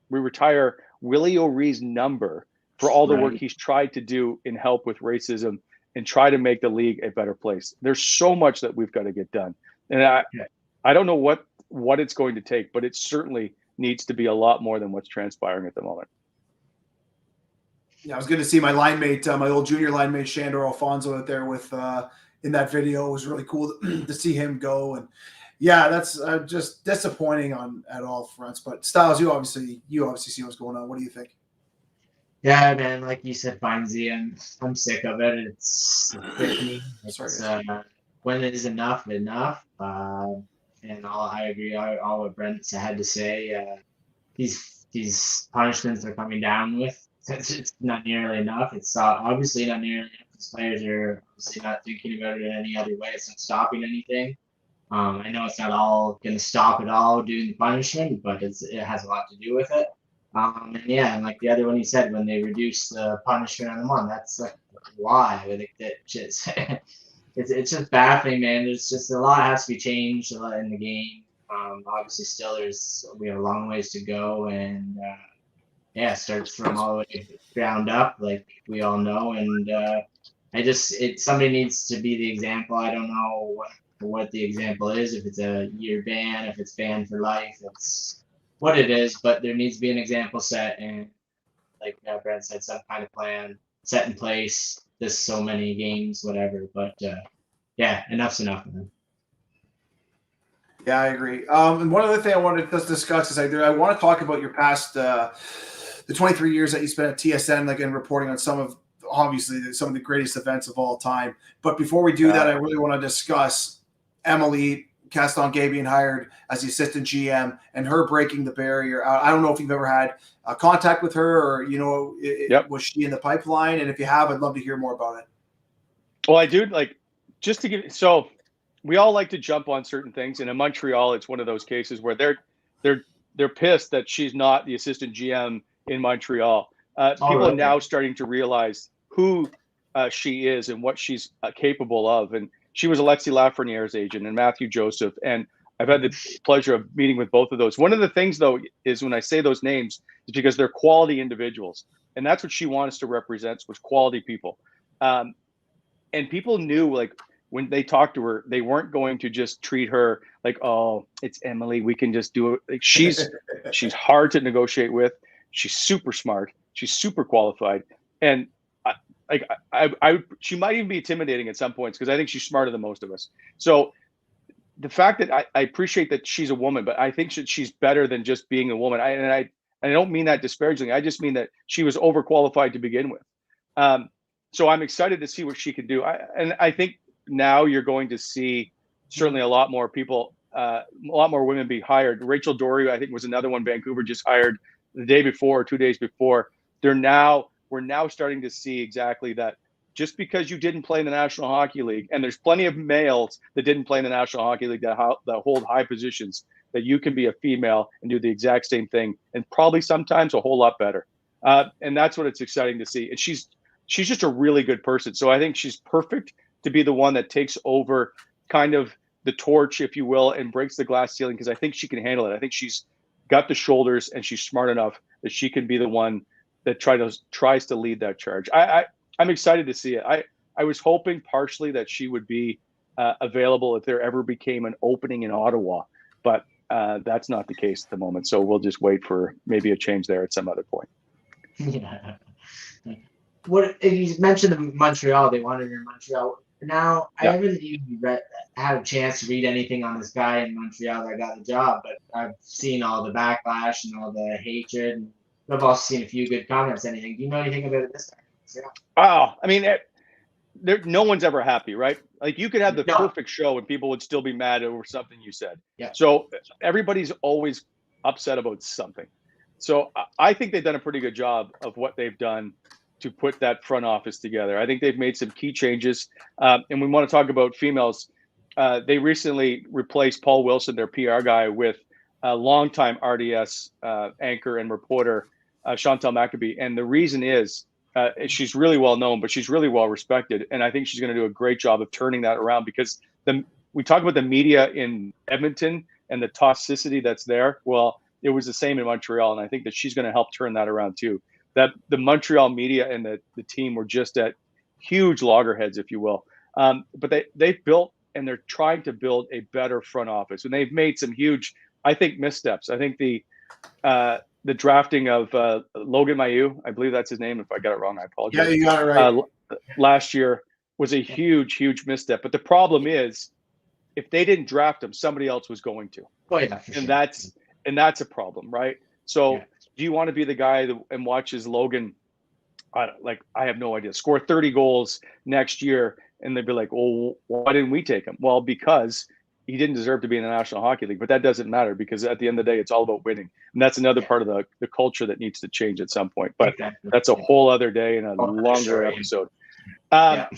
retire Willie O'Ree's number for all the work he's tried to do in help with racism and try to make the league a better place. There's so much that we've got to get done. And I don't know what it's going to take, but it certainly needs to be a lot more than what's transpiring at the moment. Yeah, I was good to see my line mate, my old junior line mate, Shandor Alfonso out there with in that video. It was really cool to see him go. And yeah, that's just disappointing at all fronts. But Styles, you obviously see what's going on. What do you think? Yeah, man, like you said, Findsy, I'm sick of it. It's when it is enough. And I agree all what Brent had to say. These punishments they're coming down with, it's not nearly enough. It's obviously not nearly enough. These players are obviously not thinking about it in any other way. It's not stopping anything. I know it's not all going to stop it all doing the punishment, but it has a lot to do with it. And like the other one you said, when they reduce the punishment on the one, that's like why? It's just baffling, man. There's just a lot has to be changed in the game. Obviously, still we have a long ways to go, and starts from all the way ground up, like we all know. And somebody needs to be the example. I don't know what the example is. If it's a year ban, if it's banned for life, it's what it is, but there needs to be an example set, and like Brent said, some kind of plan set in place. This so many games, whatever. But enough's enough, man. Yeah, I agree. And one other thing I wanted to discuss is I want to talk about your past, the 23 years that you spent at TSN, like in reporting on some of the greatest events of all time. But before we do that, I really want to discuss Emily Caston being hired as the assistant GM and her breaking the barrier. I don't know if you've ever had contact with her or, was she in the pipeline? And if you have, I'd love to hear more about it. Well, I do just to give. So we all like to jump on certain things. And in Montreal, it's one of those cases where they're pissed that she's not the assistant GM in Montreal. People are now starting to realize who she is and what she's capable of. And she was Alexis Lafreniere's agent and Matthew Joseph. And I've had the pleasure of meeting with both of those. One of the things, though, is when I say those names, is because they're quality individuals. And that's what she wants to represent, was quality people. And people knew, like, when they talked to her, they weren't going to just treat her like, oh, it's Emily, we can just do it. Like, she's hard to negotiate with. She's super smart. She's super qualified. And she might even be intimidating at some points because I think she's smarter than most of us. So the fact that I appreciate that she's a woman, but I think she's better than just being a woman. I don't mean that disparagingly. I just mean that she was overqualified to begin with. So I'm excited to see what she can do. I think now you're going to see certainly a lot more people, a lot more women be hired. Rachel Dory, I think, was another one Vancouver just hired the day before or 2 days before. We're now starting to see exactly that. Just because you didn't play in the National Hockey League, and there's plenty of males that didn't play in the National Hockey League that hold high positions, that you can be a female and do the exact same thing, and probably sometimes a whole lot better. And that's what it's exciting to see. And she's just a really good person. So I think she's perfect to be the one that takes over kind of the torch, if you will, and breaks the glass ceiling, because I think she can handle it. I think she's got the shoulders and she's smart enough that she can be the one that tries to lead that charge. I'm excited to see it. I was hoping partially that she would be available if there ever became an opening in Ottawa, but that's not the case at the moment. So we'll just wait for maybe a change there at some other point. Yeah. What if you mentioned Montreal? They wanted her in Montreal. Now, Yeah. I haven't even had a chance to read anything on this guy in Montreal that got the job, but I've seen all the backlash and all the hatred. And I've also seen a few good comments. Anything? Do you know anything about this guy? Yeah. Oh, I mean, no one's ever happy, right? Like you could have the No. perfect show and people would still be mad over something you said. Yeah. So everybody's always upset about something. So I think they've done a pretty good job of what they've done to put that front office together. I think they've made some key changes. And we want to talk about females. They recently replaced Paul Wilson, their PR guy, with a longtime RDS anchor and reporter, Chantal Maccabee. And the reason is she's really well known, but she's really well respected. And I think she's going to do a great job of turning that around, because we talk about the media in Edmonton and the toxicity that's there. Well, it was the same in Montreal. And I think that she's going to help turn that around too. That the Montreal media and the team were just at huge loggerheads, if you will. But they've built and they're trying to build a better front office. And they've made some huge, I think, missteps. I think the drafting of Logan Mailloux, I believe that's his name. If I got it wrong, I apologize. Yeah, you got it right. Last year was a huge, huge misstep. But the problem is, if they didn't draft him, somebody else was going to. Oh, yeah, and that's a problem, right? So do you want to be the guy and watches Logan, I have no idea, score 30 goals next year, and they'd be like, well, why didn't we take him? Well, because he didn't deserve to be in the National Hockey League. But that doesn't matter, because at the end of the day, it's all about winning. And that's another part of the culture that needs to change at some point. But that's a whole other day and a longer episode. I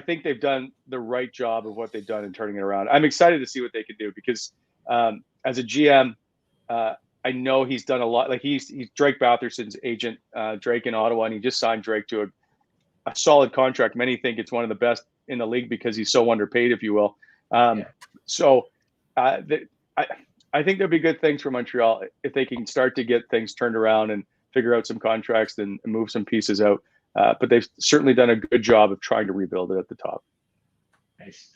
think they've done the right job of what they've done in turning it around. I'm excited to see what they can do, because as a GM, I know he's done a lot. Like he's Drake Batherson's agent, Drake in Ottawa, and he just signed Drake to a solid contract. Many think it's one of the best in the league because he's so underpaid, if you will. So I think there'll be good things for Montreal if they can start to get things turned around and figure out some contracts and move some pieces out. But they've certainly done a good job of trying to rebuild it at the top. Nice.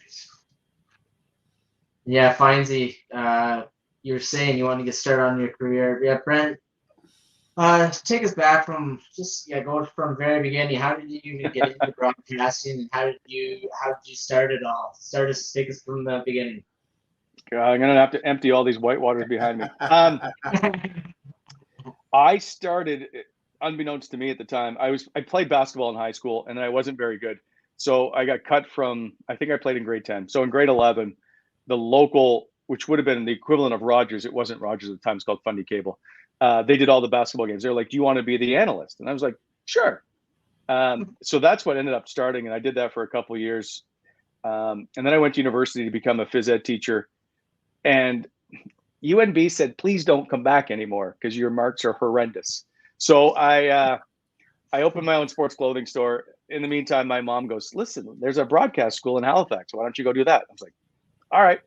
Yeah, Findsy, you're saying you want to get started on your career. Yeah, Brent, take us back from go from the very beginning. How did you even get into broadcasting, and how did you start it all? Take us from the beginning. God, I'm gonna have to empty all these whitewaters behind me. I started, unbeknownst to me at the time, I played basketball in high school, and I wasn't very good. So I got cut from, I think I played in grade 10. So in grade 11, the local, which would have been the equivalent of Rogers, it wasn't Rogers at the time, it's called Fundy Cable. They did all the basketball games. They're like, do you want to be the analyst? And I was like, sure. So that's what ended up starting. And I did that for a couple of years. And then I went to university to become a phys ed teacher. And UNB said, please don't come back anymore because your marks are horrendous. So I opened my own sports clothing store. In the meantime, my mom goes, listen, there's a broadcast school in Halifax. Why don't you go do that? I was like, all right.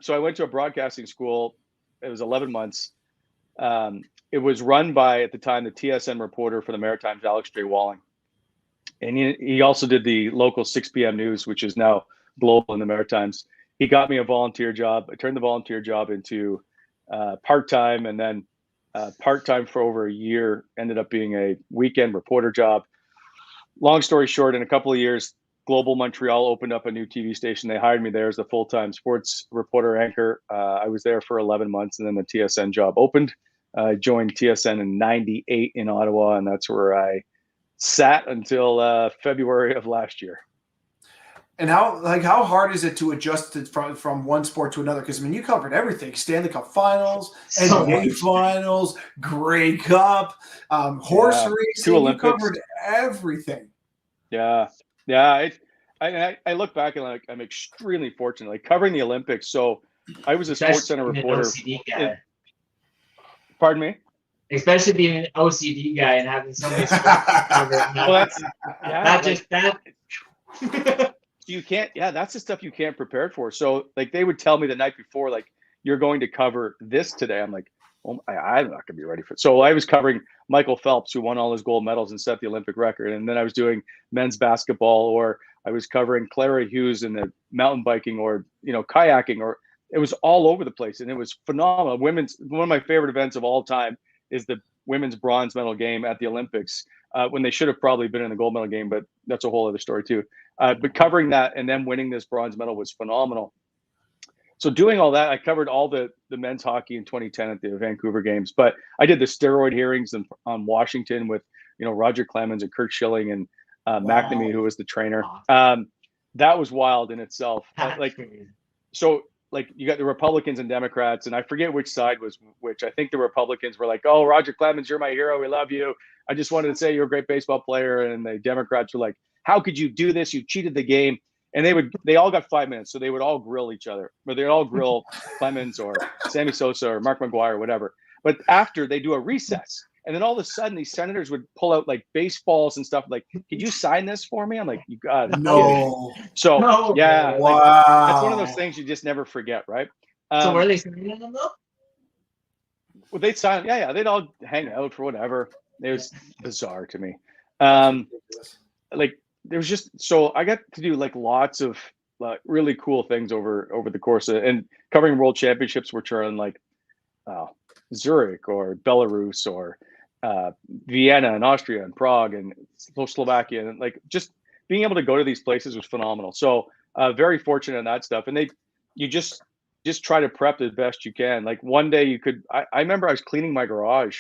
So I went to a broadcasting school. It was 11 months. It was run by, at the time, the TSN reporter for the Maritimes, Alex J. Walling. And he also did the local 6 p.m. news, which is now global in the Maritimes. He got me a volunteer job. I turned the volunteer job into part-time, and then part-time for over a year, ended up being a weekend reporter job. Long story short, in a couple of years, Global Montreal opened up a new TV station. They hired me there as a full-time sports reporter anchor. I was there for 11 months, and then the TSN job opened. I joined TSN in '98 in Ottawa, and that's where I sat until February of last year. And how hard is it to adjust from one sport to another? Because I mean, you covered everything: Stanley Cup Finals, NBA Finals, Grey Cup, horse racing. You covered everything. Yeah. I look back and I'm extremely fortunate. Like covering the Olympics. So I was a Sports Center reporter. OCD guy. Pardon me? Especially being an OCD guy and having so many sports well, that's you can't. Yeah, that's the stuff you can't prepare for. So like they would tell me the night before, like you're going to cover this today. I'm like, well, I'm not going to be ready for it. So I was covering Michael Phelps, who won all his gold medals and set the Olympic record, and then I was doing men's basketball, or I was covering Clara Hughes in the mountain biking, or kayaking, or it was all over the place, and it was phenomenal. One of my favorite events of all time is the women's bronze medal game at the Olympics, when they should have probably been in the gold medal game, but that's a whole other story too. But covering that and then winning this bronze medal was phenomenal. So doing all that, I covered all the men's hockey in 2010 at the Vancouver games, but I did the steroid hearings on Washington with, Roger Clemens and Kurt Schilling and McNamee, who was the trainer. That was wild in itself. Like you got the Republicans and Democrats, and I forget which side was which. I think the Republicans were like, "Oh, Roger Clemens, you're my hero. We love you. I just wanted to say you're a great baseball player." And the Democrats were like, "How could you do this? You cheated the game." And they all got 5 minutes, so they would all grill each other, or they'd all grill Clemens or Sammy Sosa or Mark McGuire or whatever. But after they do a recess, and then all of a sudden these senators would pull out like baseballs and stuff. Like, "Could you sign this for me?" I'm like, "You got it." No. So No. yeah, Wow. like, that's one of those things you just never forget, right? So were they signing them though? Well, they'd sign. Yeah, they'd all hang out for whatever. It was bizarre to me. Like there was just, so I got to do like lots of really cool things over the course of, and covering world championships, which are in like Zurich or Belarus or Vienna and Austria and Prague and Slovakia, and like just being able to go to these places was phenomenal. So very fortunate in that stuff. And you just try to prep the best you can. Like one day I remember I was cleaning my garage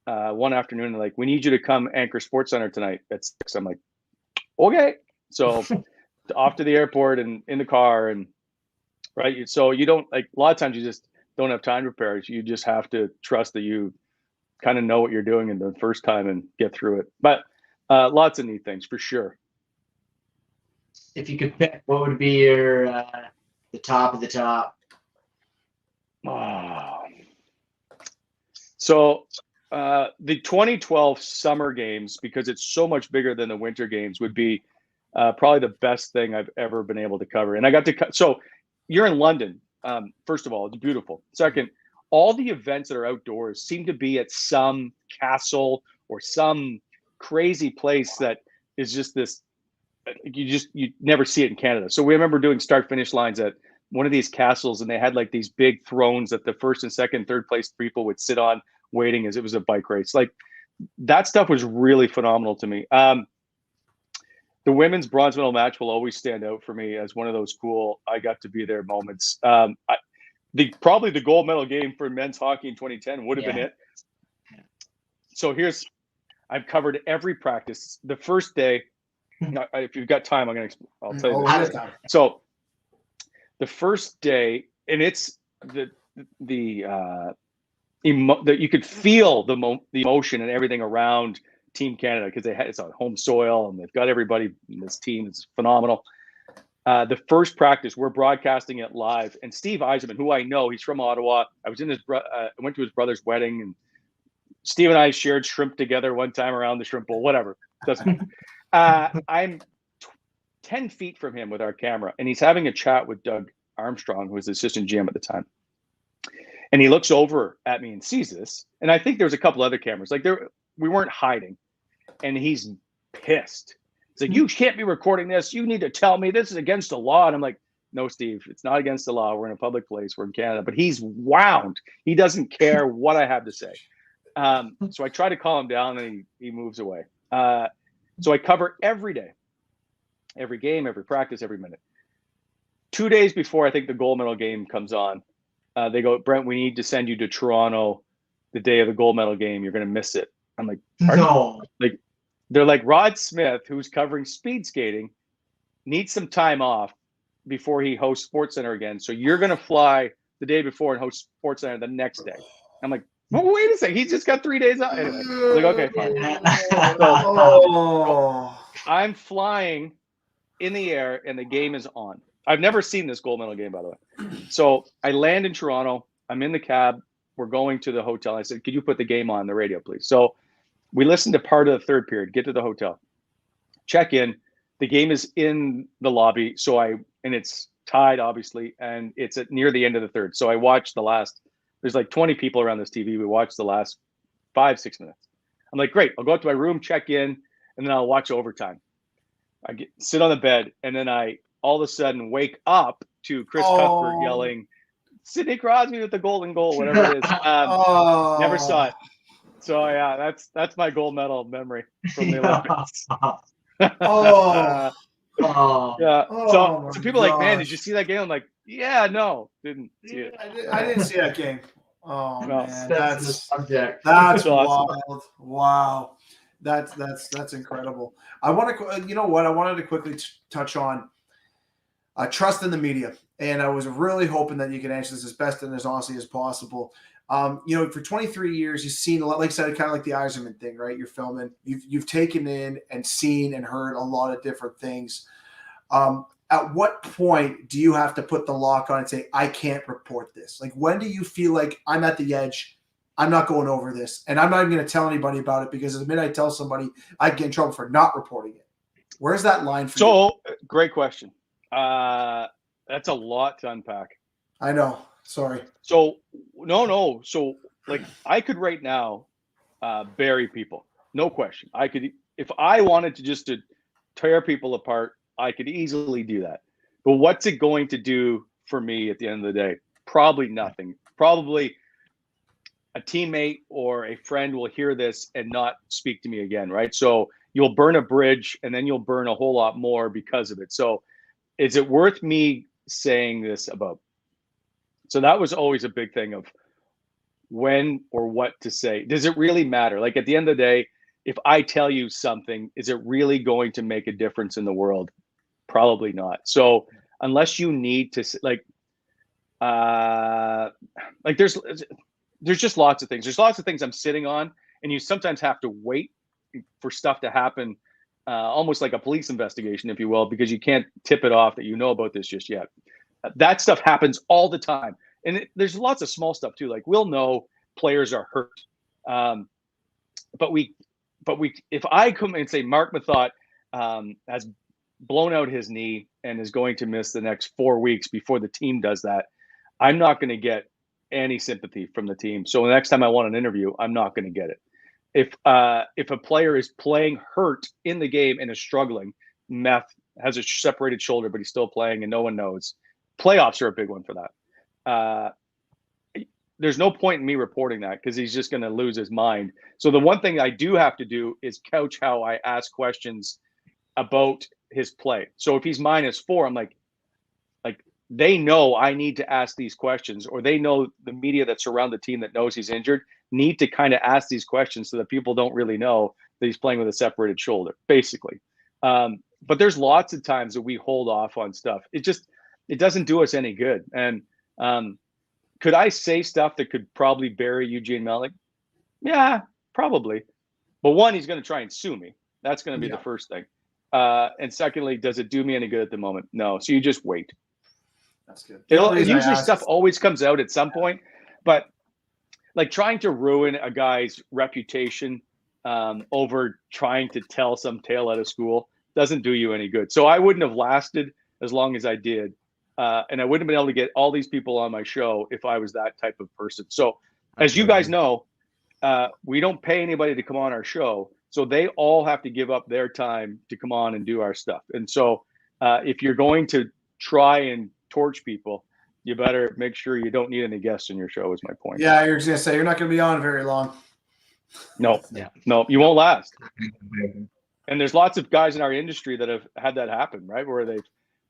one afternoon, and like, "We need you to come anchor Sports Center tonight at 6. I'm like, okay. So off to the airport and in the car, and right. So you don't, like, a lot of times you just don't have time to prepare. You just have to trust that you kind of know what you're doing in the first time and get through it. But lots of neat things for sure. If you could pick, what would be your the top of the top? So the 2012 summer games, because it's so much bigger than the winter games, would be probably the best thing I've ever been able to cover. And I got to so you're in London. First of all, it's beautiful. Second, all the events that are outdoors seem to be at some castle or some crazy place that is just this, you never see it in Canada. So we remember doing start finish lines at one of these castles, and they had like these big thrones that the first and second, third place people would sit on, waiting as it was a bike race. Like that stuff was really phenomenal to me. The women's bronze medal match will always stand out for me as one of those cool, I got to be there moments. Probably the gold medal game for men's hockey in 2010 would have been it. So I've covered every practice. The first day, if you've got time, I'll tell you. So the first day, and it's you could feel the emotion and everything around Team Canada, because it's on home soil and they've got everybody in this team. It's phenomenal. The first practice, we're broadcasting it live, and Steve Eisenman, who I know, he's from Ottawa. I was I went to his brother's wedding, and Steve and I shared shrimp together one time around the shrimp bowl. Whatever, doesn't matter. I'm 10 feet from him with our camera, and he's having a chat with Doug Armstrong, who was the assistant GM at the time. And he looks over at me and sees this, and I think there was a couple other cameras. Like we weren't hiding, and he's pissed. He's like, "You can't be recording this. You need to tell me this is against the law." And I'm like, "No, Steve, it's not against the law. We're in a public place. We're in Canada." But he's wound. He doesn't care what I have to say. So I try to calm him down, and he moves away. So I cover every day, every game, every practice, every minute. 2 days before I think the gold medal game comes on, they go, "Brent, we need to send you to Toronto the day of the gold medal game. You're going to miss it." I'm like, "No." Like, they're like, "Rod Smith, who's covering speed skating, needs some time off before he hosts Sports Center again. So you're going to fly the day before and host Sports Center the next day." I'm like, "Well, wait a second. He's just got 3 days off." Anyway, I was like, "Okay, fine." So, I'm flying in the air, and the game is on. I've never seen this gold medal game, by the way. So I land in Toronto. I'm in the cab. We're going to the hotel. I said, could you put the game on the radio, please? So we listened to part of the third period, get to the hotel, check in. The game is in the lobby. And it's tied, obviously, and it's near the end of the third. So I watched there's like 20 people around this TV. We watched the last 5-6 minutes. I'm like, great, I'll go up to my room, check in, and then I'll watch overtime. Sit on the bed, and then I all of a sudden wake up to Chris Cuthbert yelling, Sidney Crosby with the golden goal, whatever it is. Never saw it. So yeah, that's my gold medal memory from the Olympics. Oh. Yeah. So people are like, man, gosh. did you see that game? I'm like, yeah, no, didn't see it. I didn't see that game. Oh No. man, That's the subject. that's awesome. wild. Wow, that's incredible. I want to, you know what? I wanted to quickly touch on trust in the media, and I was really hoping that you could answer this as best and as honestly as possible. You know, for 23 years, you've seen a lot, like I said, kind of like the Eiserman thing, right? You're filming, you've taken in and seen and heard a lot of different things. At what point do you have to put the lock on and say, I can't report this? Like, when do you feel like I'm at the edge? I'm not going over this, and I'm not even going to tell anybody about it, because the minute I tell somebody, I get in trouble for not reporting it. Where's that line for you? So great question. That's a lot to unpack. I know. Sorry. So no. So like I could right now bury people. No question. I could, if I wanted to tear people apart, I could easily do that. But what's it going to do for me at the end of the day? Probably nothing. Probably a teammate or a friend will hear this and not speak to me again, right? So you'll burn a bridge, and then you'll burn a whole lot more because of it. So is it worth me saying this about? So that was always a big thing of when or what to say. Does it really matter? Like at the end of the day, if I tell you something, is it really going to make a difference in the world? Probably not. So unless you need to, like there's just lots of things. There's lots of things I'm sitting on, and you sometimes have to wait for stuff to happen, almost like a police investigation, if you will, because you can't tip it off that you know about this just yet. That stuff happens all the time. And there's lots of small stuff too. Like we'll know players are hurt. But if I come and say Mark Methot has blown out his knee and is going to miss the next 4 weeks before the team does that, I'm not going to get any sympathy from the team. So the next time I want an interview, I'm not going to get it. If a player is playing hurt in the game and is struggling, Meth has a separated shoulder, but he's still playing and no one knows. Playoffs are a big one for that. There's no point in me reporting that because he's just going to lose his mind. So the one thing I do have to do is couch how I ask questions about his play. So if he's -4, I'm like they know I need to ask these questions, or they know the media that's around the team that knows he's injured need to kind of ask these questions so that people don't really know that he's playing with a separated shoulder, basically. But there's lots of times that we hold off on stuff. It doesn't do us any good. And could I say stuff that could probably bury Eugene Melnyk? Yeah, probably. But one, he's going to try and sue me. That's going to be the first thing. And secondly, does it do me any good at the moment? No. So you just wait. That's good. Usually stuff always comes out at some point, but like trying to ruin a guy's reputation over trying to tell some tale out of school doesn't do you any good. So I wouldn't have lasted as long as I did. And I wouldn't have been able to get all these people on my show if I was that type of person. So as you guys know, we don't pay anybody to come on our show. So they all have to give up their time to come on and do our stuff. And so if you're going to try and torch people, you better make sure you don't need any guests in your show, is my point. Yeah, you're just going to say you're not going to be on very long. No, no, you won't last. And there's lots of guys in our industry that have had that happen, right? Where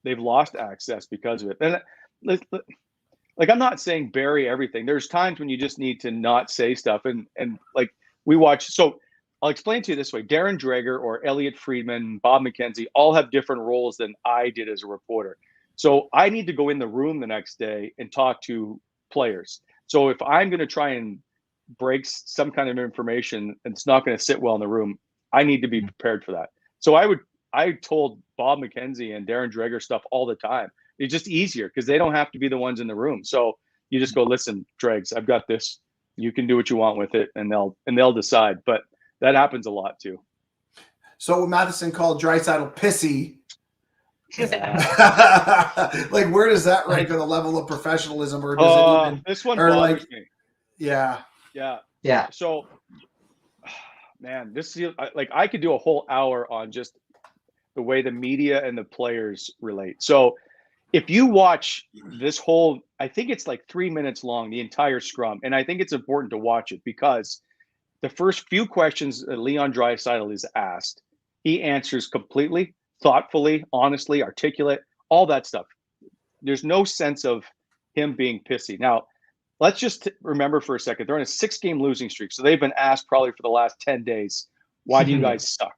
they've lost access because of it. And like, I'm not saying bury everything. There's times when you just need to not say stuff. And like we watch, so I'll explain to you this way. Darren Dreger or Elliot Friedman, Bob McKenzie, all have different roles than I did as a reporter. So I need to go in the room the next day and talk to players. So if I'm going to try and break some kind of information and it's not going to sit well in the room, I need to be prepared for that. So I told Bob McKenzie and Darren Dreger stuff all the time. It's just easier because they don't have to be the ones in the room. So you just go, listen, Dregs, I've got this. You can do what you want with it, and they'll decide. But that happens a lot too. So Matheson called Draisaitl pissy. Like, where does that rank on the level of professionalism, or does it even? This one or bothers like, me. Yeah. So, man, I could do a whole hour on just the way the media and the players relate. So, if you watch this whole, I think it's like 3 minutes long, the entire scrum, and I think it's important to watch it because the first few questions that Leon Draisaitl is asked, he answers completely, thoughtfully, honestly, articulate, all that stuff. There's no sense of him being pissy. Now, let's just remember for a second, they're on a 6-game losing streak. So they've been asked probably for the last 10 days, why do you guys suck?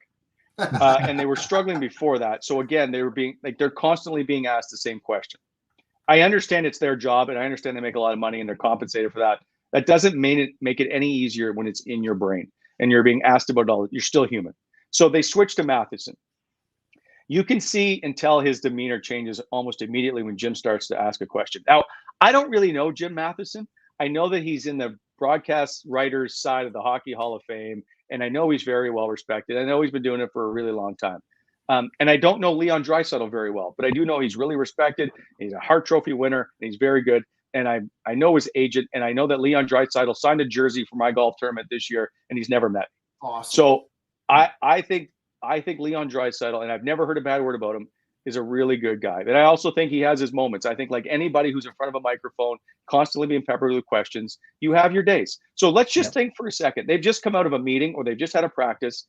And they were struggling before that. So again, they're constantly being asked the same question. I understand it's their job, and I understand they make a lot of money and they're compensated for that. That doesn't make it any easier when it's in your brain and you're being asked about it all. You're still human. So they switched to Matheson. You can see and tell his demeanor changes almost immediately when Jim starts to ask a question. Now, I don't really know Jim Matheson. I know that he's in the broadcast writers side of the Hockey Hall of Fame, and I know he's very well respected. I know he's been doing it for a really long time. And I don't know Leon Draisaitl very well, but I do know he's really respected. He's a Hart Trophy winner, and he's very good. And I know his agent, and I know that Leon Draisaitl signed a jersey for my golf tournament this year, and he's never met me. Awesome. So I think Leon Draisaitl, and I've never heard a bad word about him, is a really good guy. And I also think he has his moments. I think like anybody who's in front of a microphone, constantly being peppered with questions, you have your days. So let's just think for a second. They've just come out of a meeting, or they've just had a practice.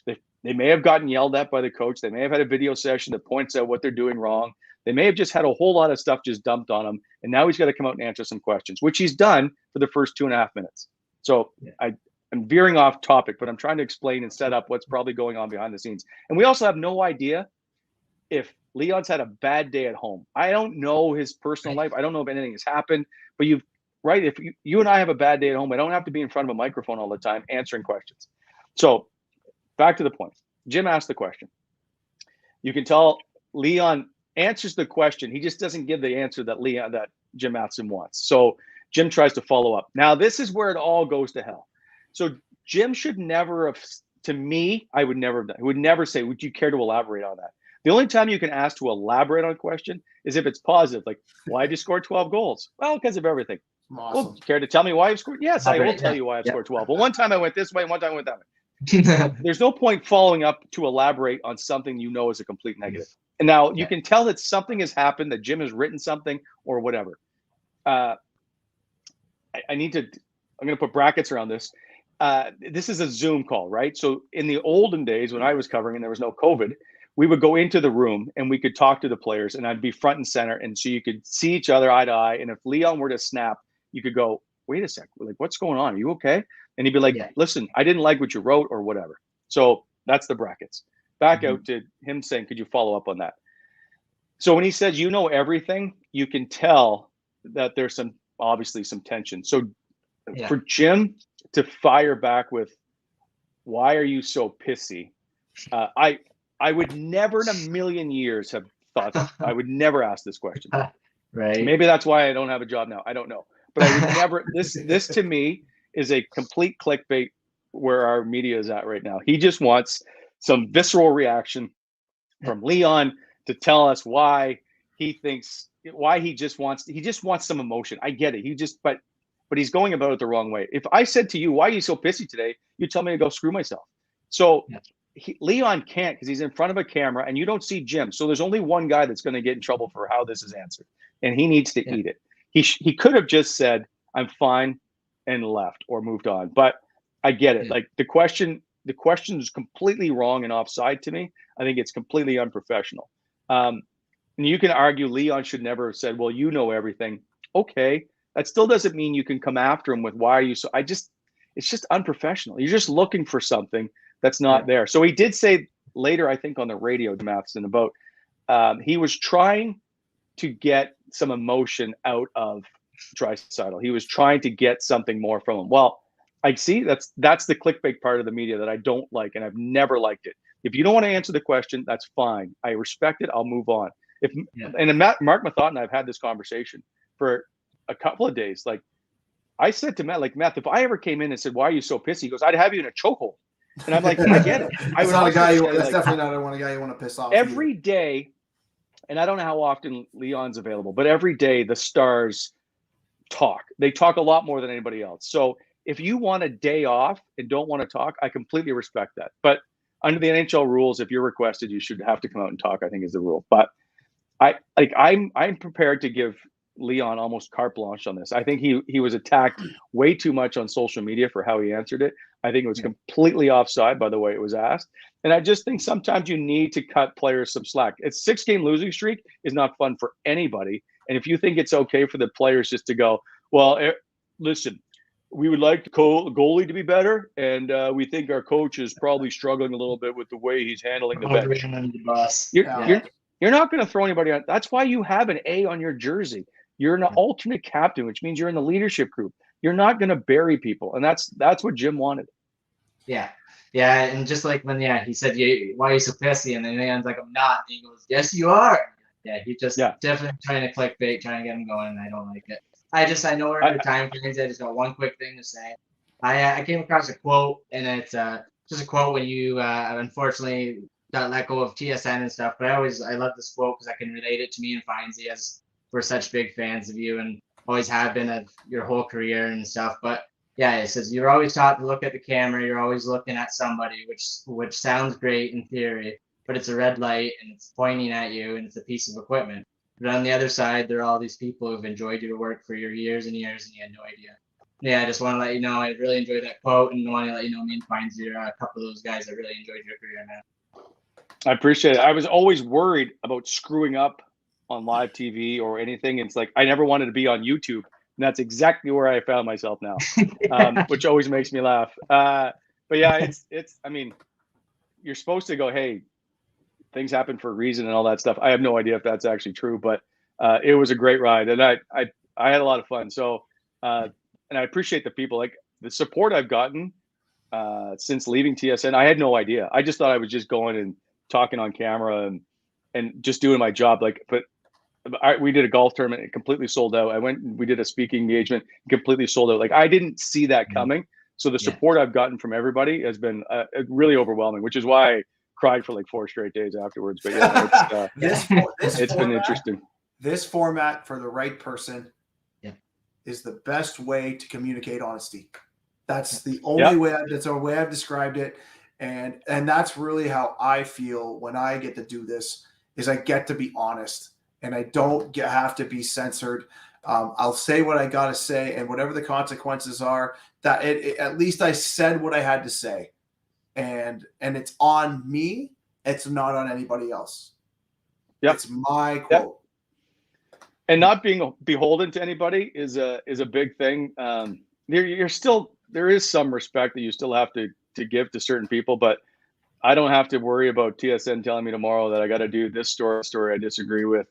They may have gotten yelled at by the coach. They may have had a video session that points out what they're doing wrong. They may have just had a whole lot of stuff just dumped on him. And now he's got to come out and answer some questions, which he's done for the first 2.5 minutes. So I'm veering off topic, but I'm trying to explain and set up what's probably going on behind the scenes. And we also have no idea if Leon's had a bad day at home. I don't know his personal life. I don't know if anything has happened, but if you and I have a bad day at home, I don't have to be in front of a microphone all the time answering questions. So back to the point. Jim asked the question. You can tell Leon answers the question. He just doesn't give the answer that Jim Matheson wants. So Jim tries to follow up. Now, this is where it all goes to hell. So Jim should never have, to me, I would never have done. He would never say, would you care to elaborate on that? The only time you can ask to elaborate on a question is if it's positive. Like, why have you scored 12 goals? Well, because of everything. Awesome. Well, do you care to tell me why you've scored? Yes, I will tell you why I've scored 12. Well, one time I went this way, and one time I went that way. There's no point following up to elaborate on something you know is a complete negative. And now you can tell that something has happened, that Jim has written something or whatever. I'm going to put brackets around this. This is a Zoom call, right? So in the olden days when I was covering and there was no COVID, we would go into the room and we could talk to the players, and I'd be front and center. And so you could see each other eye to eye. And if Leon were to snap, you could go, wait a sec, like, what's going on? Are you okay? And he'd be like, listen, I didn't like what you wrote or whatever. So that's the brackets. Back out to him saying, could you follow up on that? So when he says, you know everything, you can tell that there's obviously some tension. So for Jim to fire back with, why are you so pissy? I would never in a million years have thought that. I would never ask this question. Right. Maybe that's why I don't have a job now. I don't know. But I would never, this to me is a complete clickbait where our media is at right now. He just wants some visceral reaction from Leon to tell us why he just wants some emotion. I get it. But he's going about it the wrong way. If I said to you, why are you so pissy today? You tell me to go screw myself. So Leon can't, because he's in front of a camera and you don't see Jim. So there's only one guy that's going to get in trouble for how this is answered, and he needs to eat it. He could have just said, I'm fine, and left or moved on. But I get it. Like the question is completely wrong and offside to me. I think it's completely unprofessional. And you can argue Leon should never have said, well, you know everything. Okay. That still doesn't mean you can come after him with, why are you so, it's just unprofessional. You're just looking for something that's not there. So he did say later, I think on the radio, Matheson, about he was trying to get some emotion out of Draisaitl. He was trying to get something more from him. Well, I see that's the clickbait part of the media that I don't like, and I've never liked it. If you don't want to answer the question, that's fine. I respect it. I'll move on. And Mark Methot and I've had this conversation for a couple of days. Like, I said to Matt, like, Matt, if I ever came in and said, "Why are you so pissy?" He goes, "I'd have you in a chokehold." And I'm like, I get it. That's definitely not a guy you want to piss off. Every day, and I don't know how often Leon's available, but every day the Stars talk. They talk a lot more than anybody else. So if you want a day off and don't want to talk, I completely respect that. But under the NHL rules, if you're requested, you should have to come out and talk, I think is the rule. But I'm prepared to give Leon almost carte blanche on this. I think he was attacked way too much on social media for how he answered it. I think it was completely offside by the way it was asked. And I just think sometimes you need to cut players some slack. A 6-game losing streak is not fun for anybody. And if you think it's okay for the players just to go, well, listen, we would like the goalie to be better, and we think our coach is probably struggling a little bit with the way he's handling the bench. You're not going to throw anybody out. That's why you have an A on your jersey. You're an alternate captain, which means you're in the leadership group. You're not going to bury people, and that's what Jim wanted. Yeah, and just like when he said, "Why are you so pissy?" and then Leon's like, "I'm not." And he goes, "Yes, you are." Yeah, he just definitely trying to clickbait, trying to get him going, and I don't like it. I know we're at time frames. I just got one quick thing to say. I came across a quote, and it's just a quote when you unfortunately got let go of TSN and stuff. But I love this quote because I can relate it to me and Findsy, as we're such big fans of you and always have been of your whole career and stuff. But yeah, it says you're always taught to look at the camera. You're always looking at somebody, which sounds great in theory, but it's a red light and it's pointing at you and it's a piece of equipment. But on the other side, there are all these people who've enjoyed your work for your years and years, and you had no idea. Yeah, I just want to let you know I really enjoyed that quote, and I want to let you know me and Findsy are a couple of those guys that really enjoyed your career, man. I appreciate it. I was always worried about screwing up on live TV or anything. It's like I never wanted to be on YouTube, and that's exactly where I found myself now, which always makes me laugh. But yeah, it's. I mean, you're supposed to go, hey, things happen for a reason and all that stuff. I have no idea if that's actually true, but it was a great ride, and I had a lot of fun. So, and I appreciate the people, like the support I've gotten since leaving TSN. I had no idea. I just thought I was just going and talking on camera and just doing my job. But we did a golf tournament, it completely sold out. We did a speaking engagement, completely sold out. Like I didn't see that coming. So the support I've gotten from everybody has been really overwhelming, which is why I cried for like 4 straight days afterwards. But yeah, it's been interesting. This format for the right person is the best way to communicate honesty. That's the only way. That's the way I've described it. And that's really how I feel when I get to do this, is I get to be honest and I don't have to be censored. I'll say what I got to say, and whatever the consequences are, that at least I said what I had to say, and it's on me. It's not on anybody else. It's my quote. And not being beholden to anybody is a big thing. There is some respect that you still have to give to certain people, but I don't have to worry about TSN telling me tomorrow that I got to do this story I disagree with.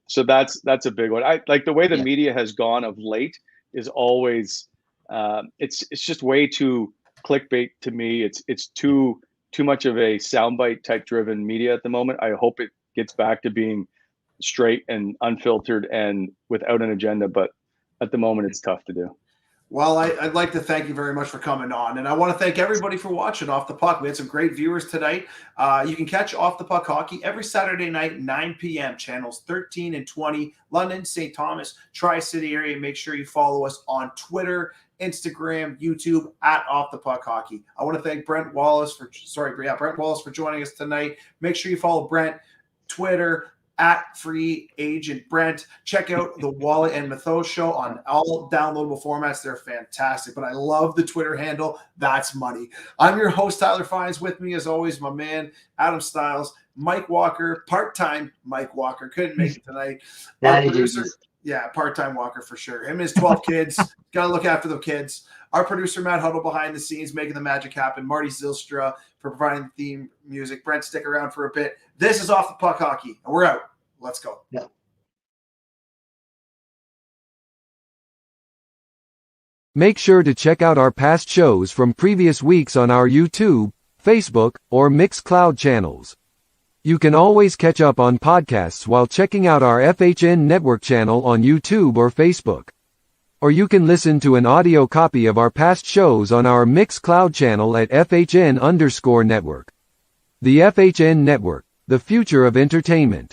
So that's a big one. I like the way the media has gone of late is always it's just way too clickbait to me. It's too much of a soundbite type driven media at the moment. I hope it gets back to being straight and unfiltered and without an agenda, but at the moment it's tough to do. Well, I'd like to thank you very much for coming on. And I want to thank everybody for watching Off the Puck. We had some great viewers tonight. You can catch Off the Puck Hockey every Saturday night, 9 p.m., channels 13 and 20, London, St. Thomas, Tri-City area. Make sure you follow us on Twitter, Instagram, YouTube, at Off the Puck Hockey. I want to thank Brent Wallace for joining us tonight. Make sure you follow Brent, Twitter, at Free Agent Brent. Check out the Wally and Methot Show on all downloadable formats. They're fantastic, but I love the Twitter handle. That's money. I'm your host, Tyler Fines. With me, as always, my man, Adam Stiles, Mike Walker, part-time Mike Walker. Couldn't make it tonight. Our producer, part-time Walker for sure. Him and his 12 kids. Got to look after the kids. Our producer, Matt Huddle, behind the scenes, making the magic happen. Marty Zylstra for providing the theme music. Brent, stick around for a bit. This is Off the Puck Hockey, and we're out. Let's go. Yeah. Make sure to check out our past shows from previous weeks on our YouTube, Facebook, or Mixcloud channels. You can always catch up on podcasts while checking out our FHN Network channel on YouTube or Facebook. Or you can listen to an audio copy of our past shows on our Mixcloud channel at FHN_Network. The FHN Network, the future of entertainment.